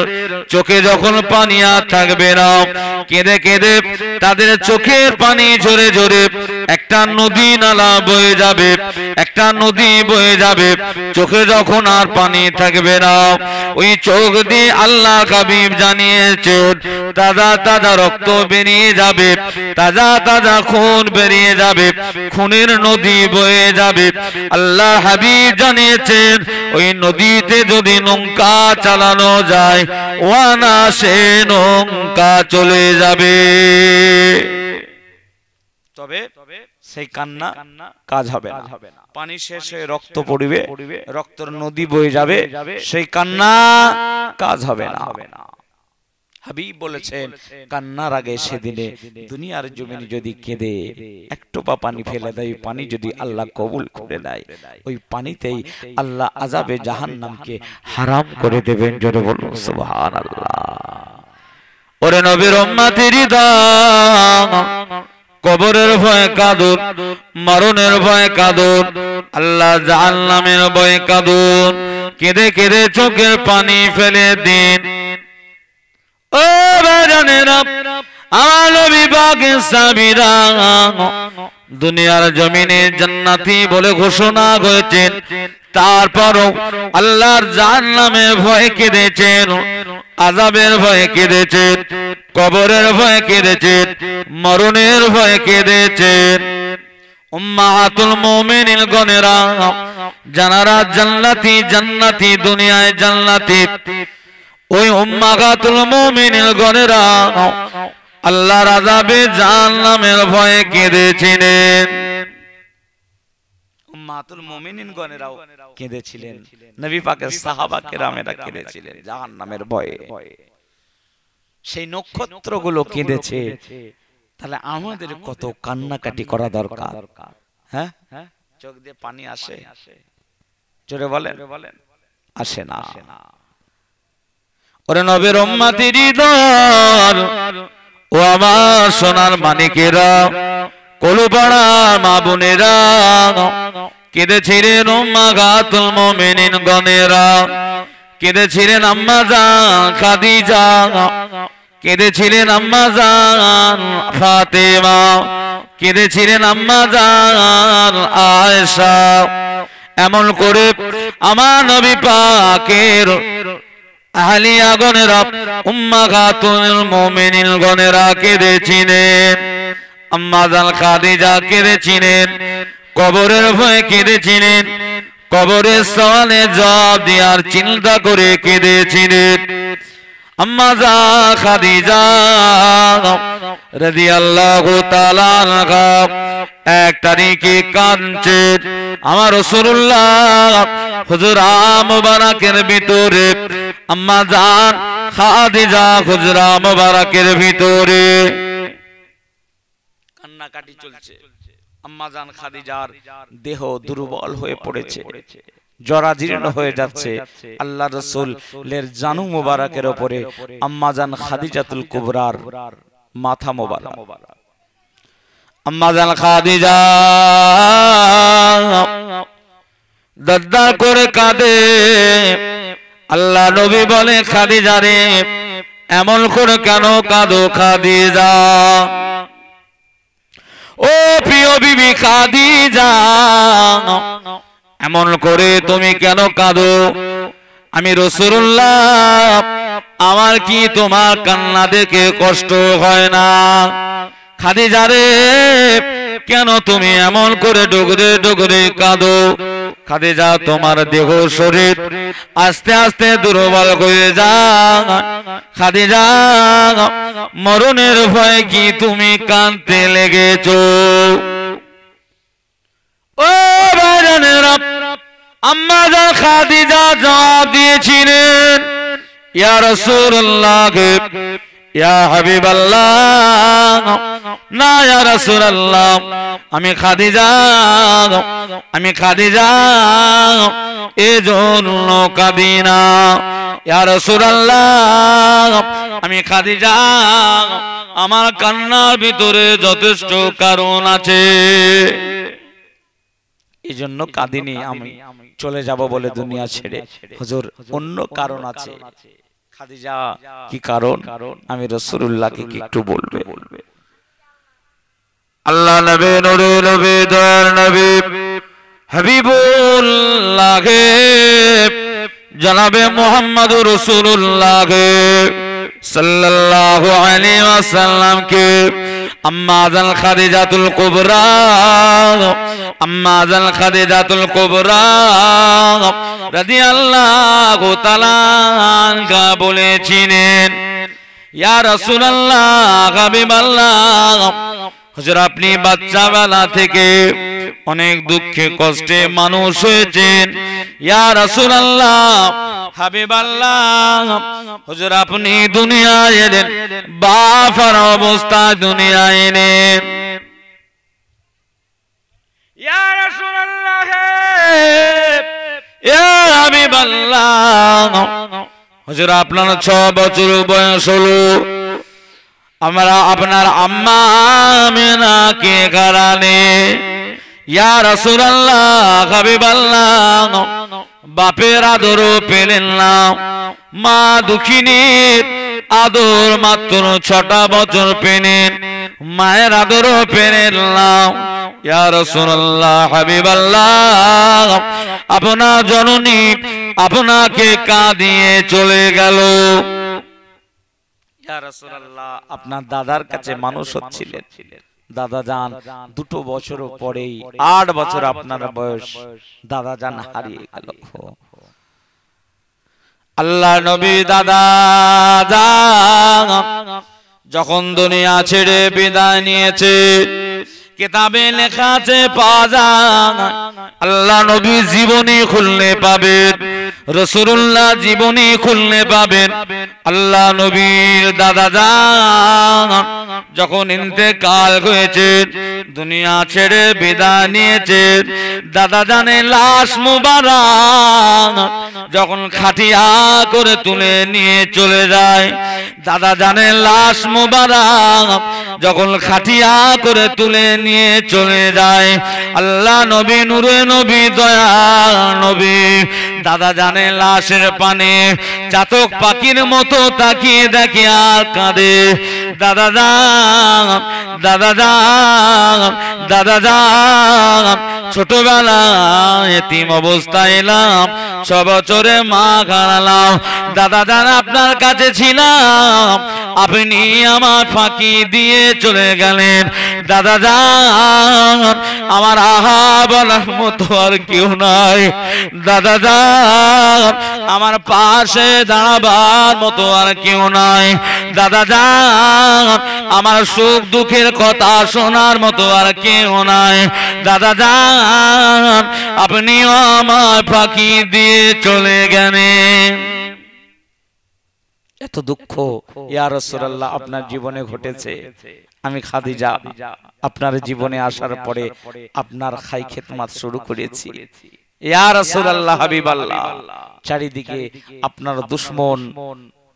চোখে যখন পানি আর থাকবে না, কেঁদে কেঁদে তাদের চোখের পানি ঝরে ঝরে একটা নদী নালা বয়ে যাবে, একটা নদী বয়ে যাবে। চোখে যখন আর পানি থাকবে না, ওই চোখ দিয়ে আল্লাহ হাবিব জানিয়েছেন তাজা তাজা রক্ত বেরিয়ে যাবে, তাজা তাজা খুন বেরিয়ে যাবে, খুনের নদী বয়ে যাবে। আল্লাহ হাবিব জানিয়েছেন ওই নদীতে যদি নৌকা চালানো যায়, ওয়ানা সে নৌকা চলে যাবে, তবে সেই কান্না কাজ হবে না। পানি শেষ হয়ে রক্ত পড়বে, রক্তের নদী বয়ে যাবে, সেই কান্না কাজ হবে না। হাবিব বলেছেন কান্নার আগে সেদিনে দুনিয়ার জমিনে যদি কেঁদে একটু পা পানি ফেলে দেয়, পানি যদি আল্লাহ কবুল করে দেয়, ওই পানিতেই আল্লাহ আযাবে জাহান্নামকে হারাম করে দেবেন। জোরে বলুন সুবহানাল্লাহ। ওরে নবীর উম্মতের দল, কবরের ভয়ে কাঁদুন, মরণের ভয়ে কাঁদুন, আল্লাহ জাহান্নামের ভয়ে কাঁদুন, কেঁদে কেঁদে চোখের পানি ফেলে দিন। ও ভাইজানেরা, আমার নবী পাকের সাহাবীরা দুনিয়ার জমিনে জান্নাতি বলে ঘোষণা করেছেন, তারপরও আল্লাহর জাহান্নামের ভয়ে কেঁদেছেন, আযাবের ভয়ে কেঁদেছেন, কবরের ভয়ে কেঁদেছেন, মরণের ভয়ে কেঁদেছেন। উম্মাহাতুল মুমিনিন গণেরা, যারা জান্নাতি জান্নাতি দুনিয়ায় জান্নাতি, ওই উম্মাহাতুল মুমিনিন গণেরা আল্লাহর আযাবে জাহান্নামের ভয়ে কেঁদেছিলেন। উম্মাহাতুল মুমিনিন গণেরাও কেঁদেছিলেন, নবী পাকের সাহাবা কেরামেরা কেঁদেছিলেন জাহান্নামের ভয়ে। সেই নক্ষত্রগুলো কেঁদেছে, তাহলে আমাদের কত কান্নাকাটি করা দরকার। হ্যাঁ, চোখ দিয়ে পানি আসে? জোরে বলেন, আসে না? ওরে নবীর উম্মতের দল, ও আমার সোনার মানিকেরা, কলুপাড়ার মা বোনেরা, কেঁদেছিলেন উম্মাহাতুল মুমিনিন গণেরা, কেঁদেছিলেন আম্মা জান খাদিজা, কেঁদেছিলেন আম্মা জান ফাতেমা, কেঁদেছিলেন আম্মা জান আয়েশা। এমন করে আমার নবী পাকের আহলিয়া গণেরা, উম্মাহাতুল মুমিনিন গণেরা কেঁদেছিলেন। আম্মা জান খাদিজা কেঁদেছিলেন, কবরের ভয়ে কেঁদেছিলেন, কবরের সওয়ালে জবাব দেওয়ার চিন্তা করে কেঁদেছিলেন। আম্মা জান খাদিজা রাদিয়াল্লাহু তাআলা আনহা এক তারিখে কাঁদছেন। আমার রাসূলুল্লাহ হুজরা মুবারকের ভিতরে, আম্মা জান খাদিজা হুজরা মুবারকের ভিতরে কান্নাকাটি চলছে। আম্মা জান খাদিজার দেহ দুর্বল হয়ে পড়েছে, জরাজীর্ণ হয়ে যাচ্ছে। আল্লাহ রাসূলের জানু মুবারকের উপরে আম্মা জান খাদিজাতুল কুবরার মাথা মুবারক। আম্মা জান খাদিজা দরদর করে কাঁদে। আল্লাহ নবী বলে, খাদিজা রে, এমন করে কেন কাঁদো খাদিজা? ও প্রিয় বিবি খাদিজা, এমন করে তুমি কেন কাঁদো? আমি রাসূলুল্লাহ, আমার কি তোমার কান্না দেখে কষ্ট হয় না? খাদিজা রে, কেন তুমি এমন করে ডগরে ডগরে কাঁদো? খাদিজা, তোমার দেহ শরীর আস্তে আস্তে দুর্বল হয়ে যায়। খাদিজা, মরণের ভয়ে কি তুমি কাঁদতে লেগেছো? ও ভাইরানেরা, আম্মা জান খাদিজা জবাব দিয়েছিলেন, ইয়া রাসূলুল্লাহ, ইয়া হাবিবাল্লাহ, না ইয়া রাসূলুল্লাহ, আমি খাদিজা এজন্য কাঁদি না। ইয়া রাসূলুল্লাহ, আমি খাদিজা, আমার কান্নার ভিতরে যথেষ্ট কারণ আছে, এজন্য কাঁদিনি, আমি চলে যাব বলে দুনিয়া ছেড়ে। হুজুর, অন্য কারণ আছে। খাদিজা, কি কারণ? আমি রাসূলুল্লাহকে কি একটু বলবে? আল্লাহ নবী, নূরে নবী, দয়ার নবী, হাবিবুল্লাহ জনাবে মুহাম্মদুর রাসূলুল্লাহ সাল্লাল্লাহু আলাইহি ওয়াসাল্লাম কে আম্মা জান খাদিজাতুল কুবরা, আম্মা জান খাদিজাতুল কুবরা রাদিয়াল্লাহু তাআলা আনহা বলেছিলেন, ইয়া রাসূলুল্লাহ, হাবিবাল্লাহ, হুজুর আপনি বাচ্চাবেলা থেকে অনেক দুঃখে কষ্টে মানুষ হয়েছেন। ইয়া রাসূলুল্লাহ, হাবিবাল্লাহ, হুজুর আপনি দুনিয়ায় এলেন, বাফার অবস্থায় দুনিয়ায় এলেন। ইয়া রাসূলুল্লাহ, ইয়া হাবিবাল্লাহ, হুজুর আপনার 6 বছর বয়স হলো, আমরা আপনার আম্মা আমিনাকে ঘরানে। ইয়া রাসূলুল্লাহ, হাবিবাল্লাহ, বাপের আদরও পেলেন না, মা দুঃখিনী, আদর মাত্র 6টা বছর পেলেন, মায়ের আদরও পেলেন। ইয়া রাসূলুল্লাহ হাবিবাল্লাহ, আপনার জননী আপনাকে কাঁদিয়ে চলে গেল। ইয়া রাসূলুল্লাহ, আপনার দাদার কাছে মানুষ হচ্ছিলেন, দাদা যান 2 বছর পরেই 8 বছর আপনার বয়স, দাদা যান হারিয়ে গেল। আল্লাহ নবী দাদা যান যখন দুনিয়া ছেড়ে বিদায় নিয়েছে, কিতাবে লেখা আছে পাওয়া যায়, আল্লাহ নবী জীবনী খুললে পাবেন, রাসূলুল্লাহ জীবনী খুললে পাবেন। আল্লাহ নবীর দাদা যান যখন ইন্তেকাল হয়েছে, দুনিয়া ছেড়ে বিদায় নিয়েছে, দাদা জানের লাশ মুবারক যখন খাটিয়া করে তুলে নিয়ে চলে যায়, দাদা জানের লাশ মুবারক যখন খাটিয়া করে তুলে নিয়ে চলে যায়, আল্লাহ নবী নূরে নবী দয়া নবী দাদা জানের লাশের পানে চাতক পাখির মতো তাকিয়ে দেখে আর কাঁদে। দাদা যান, দাদা যান, দাদা যান, ছোটবেলায় এতিম অবস্থায় এলাম, 6 বছরে মা হারালাম, দাদা যান আপনার কাছে ছিলাম, আপনি আমার ফাঁকি দিয়ে চলে গেলেন। দাদা যান আমার আহা বলার মতো আর কেউ নাই, দাদা যান আমার পাশে দাঁড়াবার মতো আর কেউ নাই, দাদা যান আমার সুখ দুঃখের কথা শোনার মতো আর কেউ নাই, দাদা যান আপনিও আমার ফাঁকি দিয়ে চলে গেলেন। এত দুঃখ ইয়া রাসূলুল্লাহ আপনার জীবনে ঘটেছে। আমি খাদিজা আপনার জীবনে আসার পরে আপনার খাই খেদমত শুরু করেছি। ইয়া রাসূলুল্লাহ হাবিবাল্লাহ, চারিদিকে আপনার দুশমন,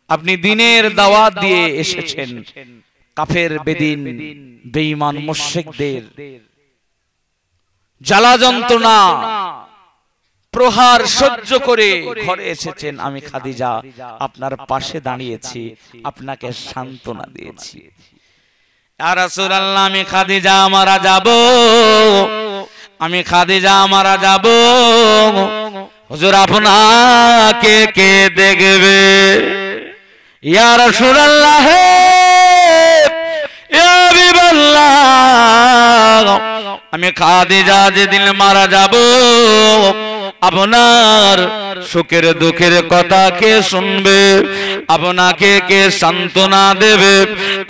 আপনি দ্বীনের দাওয়াত দিয়ে এসেছেন, কাফের বেদিন বেঈমান মুশরিকদের জ্বালা যন্ত্রণা প্রহার সহ্য করে ঘরে এসেছেন। আমি খাদিজা আপনার পাশে দাঁড়িয়েছি, আপনাকে সান্ত্বনা দিয়েছি। ইয়া রাসূলুল্লাহ আমি খাদিজা মারা যাব, আমি খাদিজা মারা যাব, হুজুর আপনাকে কে দেখবে? ইয়া রাসূলুল্লাহ ইয়া হাবিবাল্লাহ, আমি খাদিজা যেদিন মারা যাব আপনার সুখের দুঃখের কথা কে শুনবে? আপনাকে কে সান্ত্বনা দেবে?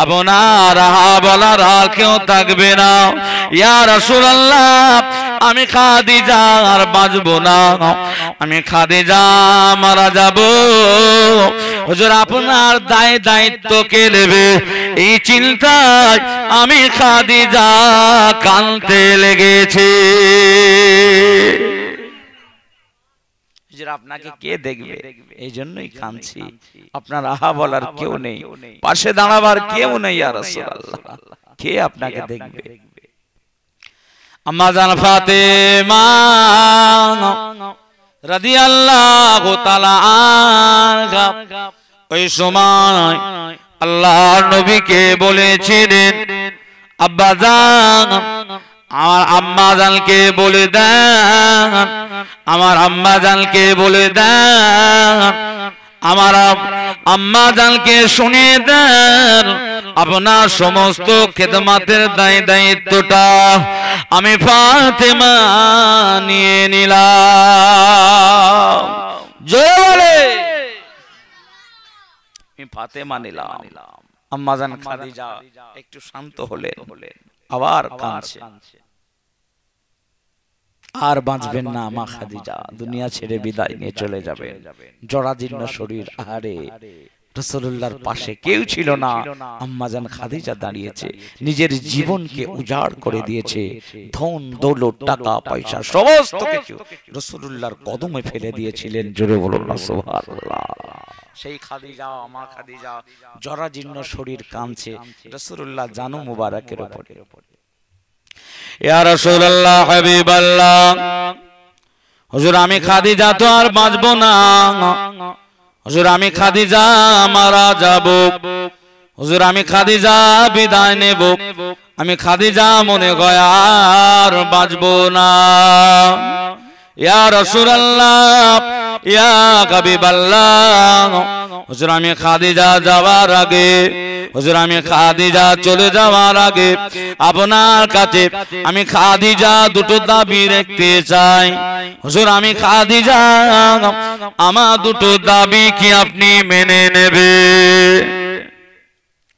আপনার আহা বলার আর কেউ থাকবে না। ইয়া রাসূলুল্লাহ আমি খাদিজা আর বাঁচব না, আমি খাদিজা মারা যাব, হুজুর আপনার দায়িত্ব কে নেবে? এই চিন্তায় আমি খাদিজা কাঁদতে লেগেছি। আপনাকে কে দেখবে? এই জন্যই কাঁদছি। আপনার আহা বলার কেউ নেই, পাশে দাঁড়াবার কেউ নেই। ইয়া রাসূলুল্লাহ কে আপনাকে দেখবে? আম্মা জান ফাতেমা রাদিয়াল্লাহু তাআলা আনহা ওই সময় আল্লাহর নবীকে বলেছিলেন, আব্বা জান আমার আম্মা জানকে বলে দেন, আমার আম্মা জানকে বলে দেন, আমার আম্মা জানকে শুনিয়ে দেন আপনার সমস্ত খেদমতের দায়িত্বটা আমি ফাতেমা নিয়ে নিলাম। জয় বলে আমি ফাতেমা নিলাম। আম্মা জান খাদিজা একটু শান্ত হলেন, আবার কাঁদছে। আর বাঁচবেন না মা খাদিজা, দুনিয়া ছেড়ে বিদায় নিয়ে চলে যাবেন। জরাজীর্ণ শরীর, আহারে রাসূলুল্লাহর পাশে কেউ ছিল না। আম্মা জান খাদিজা দাঁড়িয়েছে, নিজের জীবনকে উজাড় করে দিয়েছে, ধন দৌলত টাকা পয়সা সমস্ত কিছু রাসূলুল্লাহর কদমে ফেলে দিয়েছিলেন। জোরে বলুন না সুবহানাল্লাহ। সেই খাদিজা মা খাদিজা জরাজীর্ণ শরীর কাঁদছে রাসূলুল্লাহ জানু মুবারকের উপরে। ইয়া রাসূলুল্লাহ হাবিবাল্লাহ, হুজুর আমি খাদিজা তো আর বাঁচব না, হুজুর আমি খাদিজা মারা যাব, হুজুর আমি খাদিজা বিদায় নেব, আমি খাদিজা মনে হয় আর বাঁচবো না। ইয়া রাসূলুল্লাহ ইয়া হাবিবাল্লাহ, হুজুর আমি খাদিজা যাওয়ার আগে, হুজুর আমি খাদিজা চলে যাওয়ার আগে আপনার কাছে আমি খাদিজা দুটো দাবি রাখতে চাই। হুজুর আমি খাদিজা, আমার দুটো দাবি কি আপনি মেনে নেবে?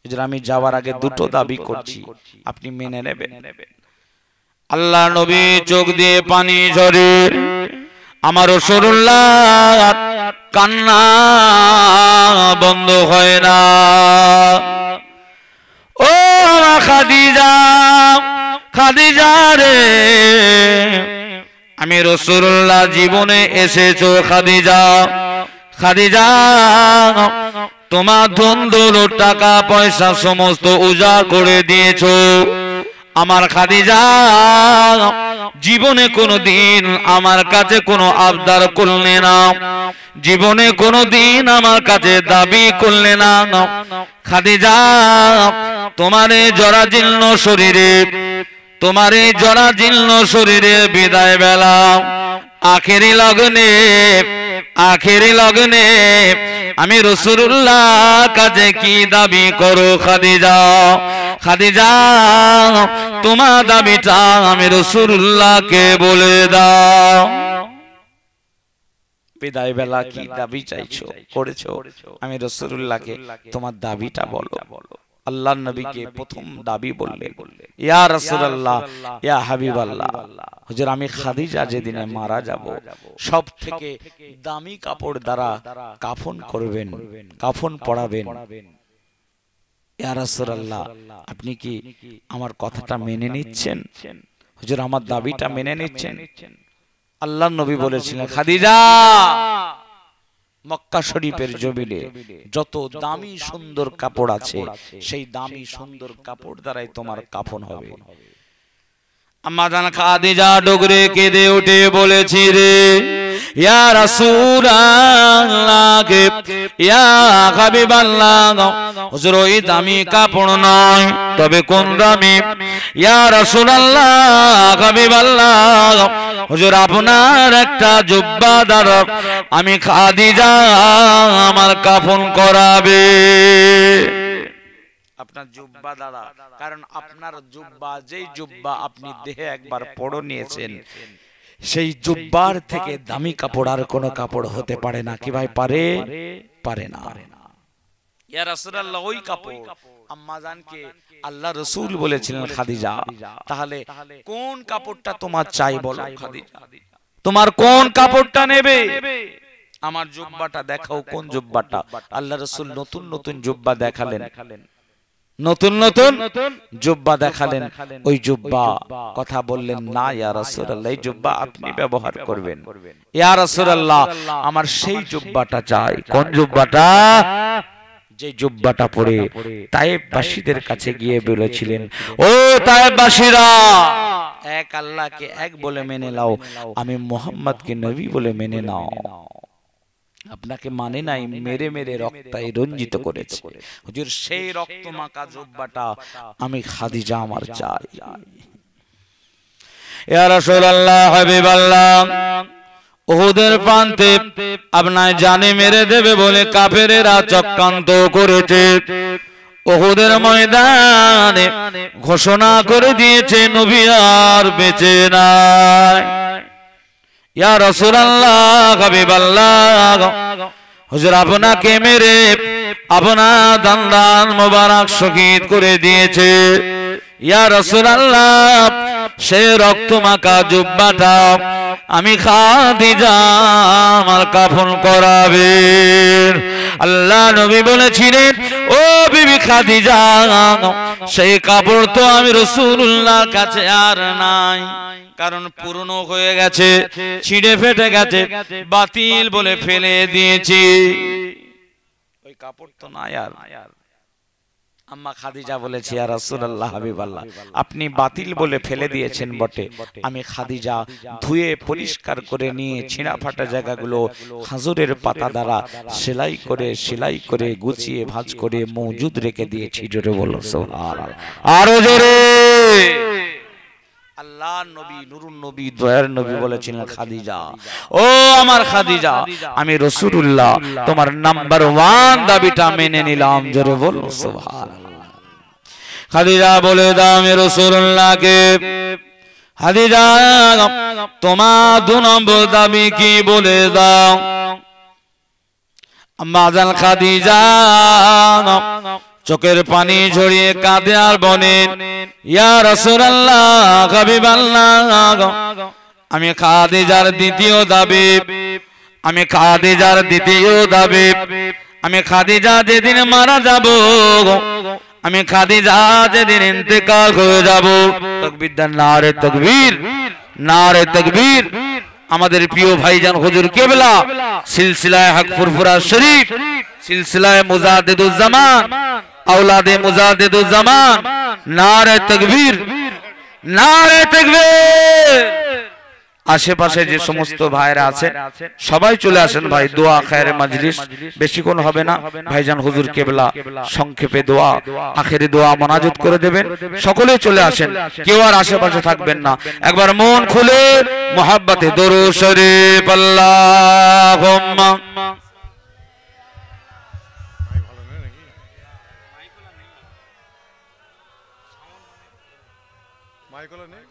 হুজুর আমি যাওয়ার আগে দুটো দাবি করছি, আপনি মেনে নেবেন? আল্লাহ নবী চোখ দিয়ে পানি ঝরে, আমার রাসূলুল্লাহ কান্না বন্ধ হয় না। ও খাদিজা, খাদিজা রে, আমি রাসূলুল্লাহ জীবনে এসেছো খাদিজা, খাদিজা তোমার ধন দৌলত টাকা পয়সা সমস্ত উজাড় করে দিয়েছো। আমার খাদিজা জীবনে কোনোদিন আমার কাছে কোনো আবদার করলে না, জীবনে কোনোদিন আমার কাছে দাবি করলে না। খাদিজা তোমার এই জরাজীর্ণ শরীরে, তোমার এই জরাজীর্ণ শরীরে বিদায় বেলা আখেরি লগ্নে, আখেরি লগ্নে আমি রাসূলুল্লাহ কাছে কি দাবি করো খাদিজা? খাদিজা তোমার দাবিটা আমি রাসূলুল্লাহকে বলে দাও। বিদায় বেলা কি দাবি চাইছো, করেছো? আমি রাসূলুল্লাহকে তোমার দাবিটা বলো। আল্লাহর নবীকে প্রথম দাবি বললেন, ইয়া রাসূলুল্লাহ ইয়া হাবিবাল্লাহ, হুজুর আমি খাদিজা যেদিনে মারা যাব সব থেকে দামি কাপড় দ্বারা কাফন করবেন, কাফন পরাবেন। ইয়া রাসূলুল্লাহ আপনি কি আমার কথাটা মেনে নিচ্ছেন? হুজুর আমার দাবিটা মেনে নিচ্ছেন? আল্লাহর নবী বলেছিলেন, খাদিজা মক্কা শরীফের জমিনে যত দামি সুন্দর কাপড় আছে সেই দামি সুন্দর কাপড় দ্বারাই তোমার কাফন হবে। আম্মা জান খাদিজা ডগরে কেঁদে উঠে বলেছি, রে ইয়া রাসূলুল্লাহ ইয়া হাবিবাল্লাহ, হুজুর ওই দামি কাপড় নয়, তবে কোন দামি? ইয়া রাসূলুল্লাহ হাবিবাল্লাহ, হুজুর আপনার একটা জুব্বা দ্বারা আমি খাদিজা আমার কাফন করাবে। আপনার জুব্বা দ্বারা, কারণ আপনার জুব্বা, যেই জুব্বা আপনি দেহে একবার পড়ে নিয়েছেন, সেই জুব্বার থেকে দামি কাপড় আর কোনো কাপড় হতে পারে না। কি ভাই পারে? পারে না। ইয়া রাসূলুল্লাহ ওই কাপড় আম্মা জানকে আল্লাহ রাসূল বলেছিলেন, খাদিজা তাহলে কোন কাপড়টা তোমার চাই বলো খাদিজা, তোমার কোন কাপড়টা নেবে? আমার জুব্বাটা দেখাও, কোন জুব্বাটা? আল্লাহ রাসূল নতুন নতুন জুব্বা দেখালেন, নতুন নতুন জুব্বা দেখালেন। ওই জুব্বা কথা বললেন না ইয়া রাসূলুল্লাহ এই জুব্বা আপনি ব্যবহার করবেন। ইয়া রাসূলুল্লাহ আমার সেই জুব্বাটা চাই। কোন জুব্বাটা? যে জুব্বাটা পরে তায়েফবাসীদের কাছে গিয়ে বলেছিলেন, ও তায়েফবাসীরা, এক আল্লাহকে এক বলে মেনে নাও, আমি মুহাম্মদকে নবী বলে মেনে নাও। আপনাকে মানে নাই, মেরে মেরে রক্তায় রঞ্জিত করেছে। হুজুর সেই রক্ত মাখা জুব্বাটা আমি খাদিজা আমার চাই। ইয়া রাসূলুল্লাহ হাবিবাল্লাহ, উহুদের প্রান্তে আপনার জানে মেরে দেবে বলে কাফেরেরা চক্রান্ত করেছে। উহুদের ময়দানে ঘোষণা করে দিয়েছে নবী আর বেঁচে নাই। ইয়া রাসূলুল্লাহ হাবিবাল্লাহ, হুজুর আপনাকে মেরে আপনার দান্দান মোবারক শহীদ করে দিয়েছে। ইয়া রাসূলুল্লাহ সে রক্ত মাখা জুব্বাটা আমি খাদিজা আমার কাফন করাবেন। আল্লাহ নবী বলেছিলেন, ও বিবি খাদিজা সেই কাপড় তো আমি রাসূলুল্লাহর কাছে আর নাই, কারণ পুরনো হয়ে গেছে, ছিঁড়ে ফেটে গেছে, বাতিল বলে ফেলে দিয়েছি। ওই কাপড় তো নাই আর। আম্মা খাদিজা বলেছে, ইয়া রাসূলুল্লাহ হাবিবাল্লাহ, আপনি বাতিল বলে ফেলে দিয়েছেন বটে, আমি খাদিজা ধুয়ে পরিষ্কার করে নিয়ে ছিঁড়া ফাটা জায়গাগুলো খাজুরের পাতা দ্বারা সেলাই করে গুছিয়ে ভাঁজ করে মজুদ রেখে দিয়েছি। জোরে বলো সুবহানাল্লাহ, আরো জোরে। আল্লাহর নবী, নুরুন নবী, দয়ার নবী বলেছিলেন, খাদিজা, ও আমার খাদিজা, আমি রাসূলুল্লাহ তোমার নাম্বার 1 দাবিটা মেনে নিলাম। জোরে বলো সুবহানাল্লাহ। খাদিজা বলে দাও, আমি রাসূলুল্লাহকে, খাদিজা তোমার 2 নম্বর দাবি কি বলে দাও। আম্মা জান খাদিজা চোখের পানি ঝরিয়ে কাঁদে আর বলেন, ইয়া রাসূলুল্লাহ হাবিবাল্লাহ, আমি খাদিজার দ্বিতীয় দাবি, আমি খাদিজার দ্বিতীয় দাবি, আমি খাদিজা যেদিন মারা যাব, আমি খাদিজা যেদিন ইন্তেকাল হয়ে যাব, তাকবীর দেন, নারে তাকবীর, নারে তাকবীর। আমাদের প্রিয় ভাইজান হুজুর কেবলা সিলসিলায়ে হক ফুরফুরা শরীফ, সিলসিলায়ে মুজাদ্দিদুজ জামান, আওলাদে মুজাদ্দিদুজ জামান, নারে তাকবীর, নারে তাকবীর। আশেপাশে যে সমস্ত ভাইরা আছে সবাই চলে আসেন ভাই, দোয়া খায়রে মাজলিস বেশিক্ষণ হবে না। ভাইজান হুজুর কেবলা সংক্ষেপে দোয়া, আখেরি দোয়া মোনাজাত করে দেবেন। সকলে চলে আসেন, কেউ আর আশেপাশে থাকবেন না। একবার মন খুলে মুহাব্বতে দরুদ শরীফ, আল্লাহুম্মা মাইক হলো নেই।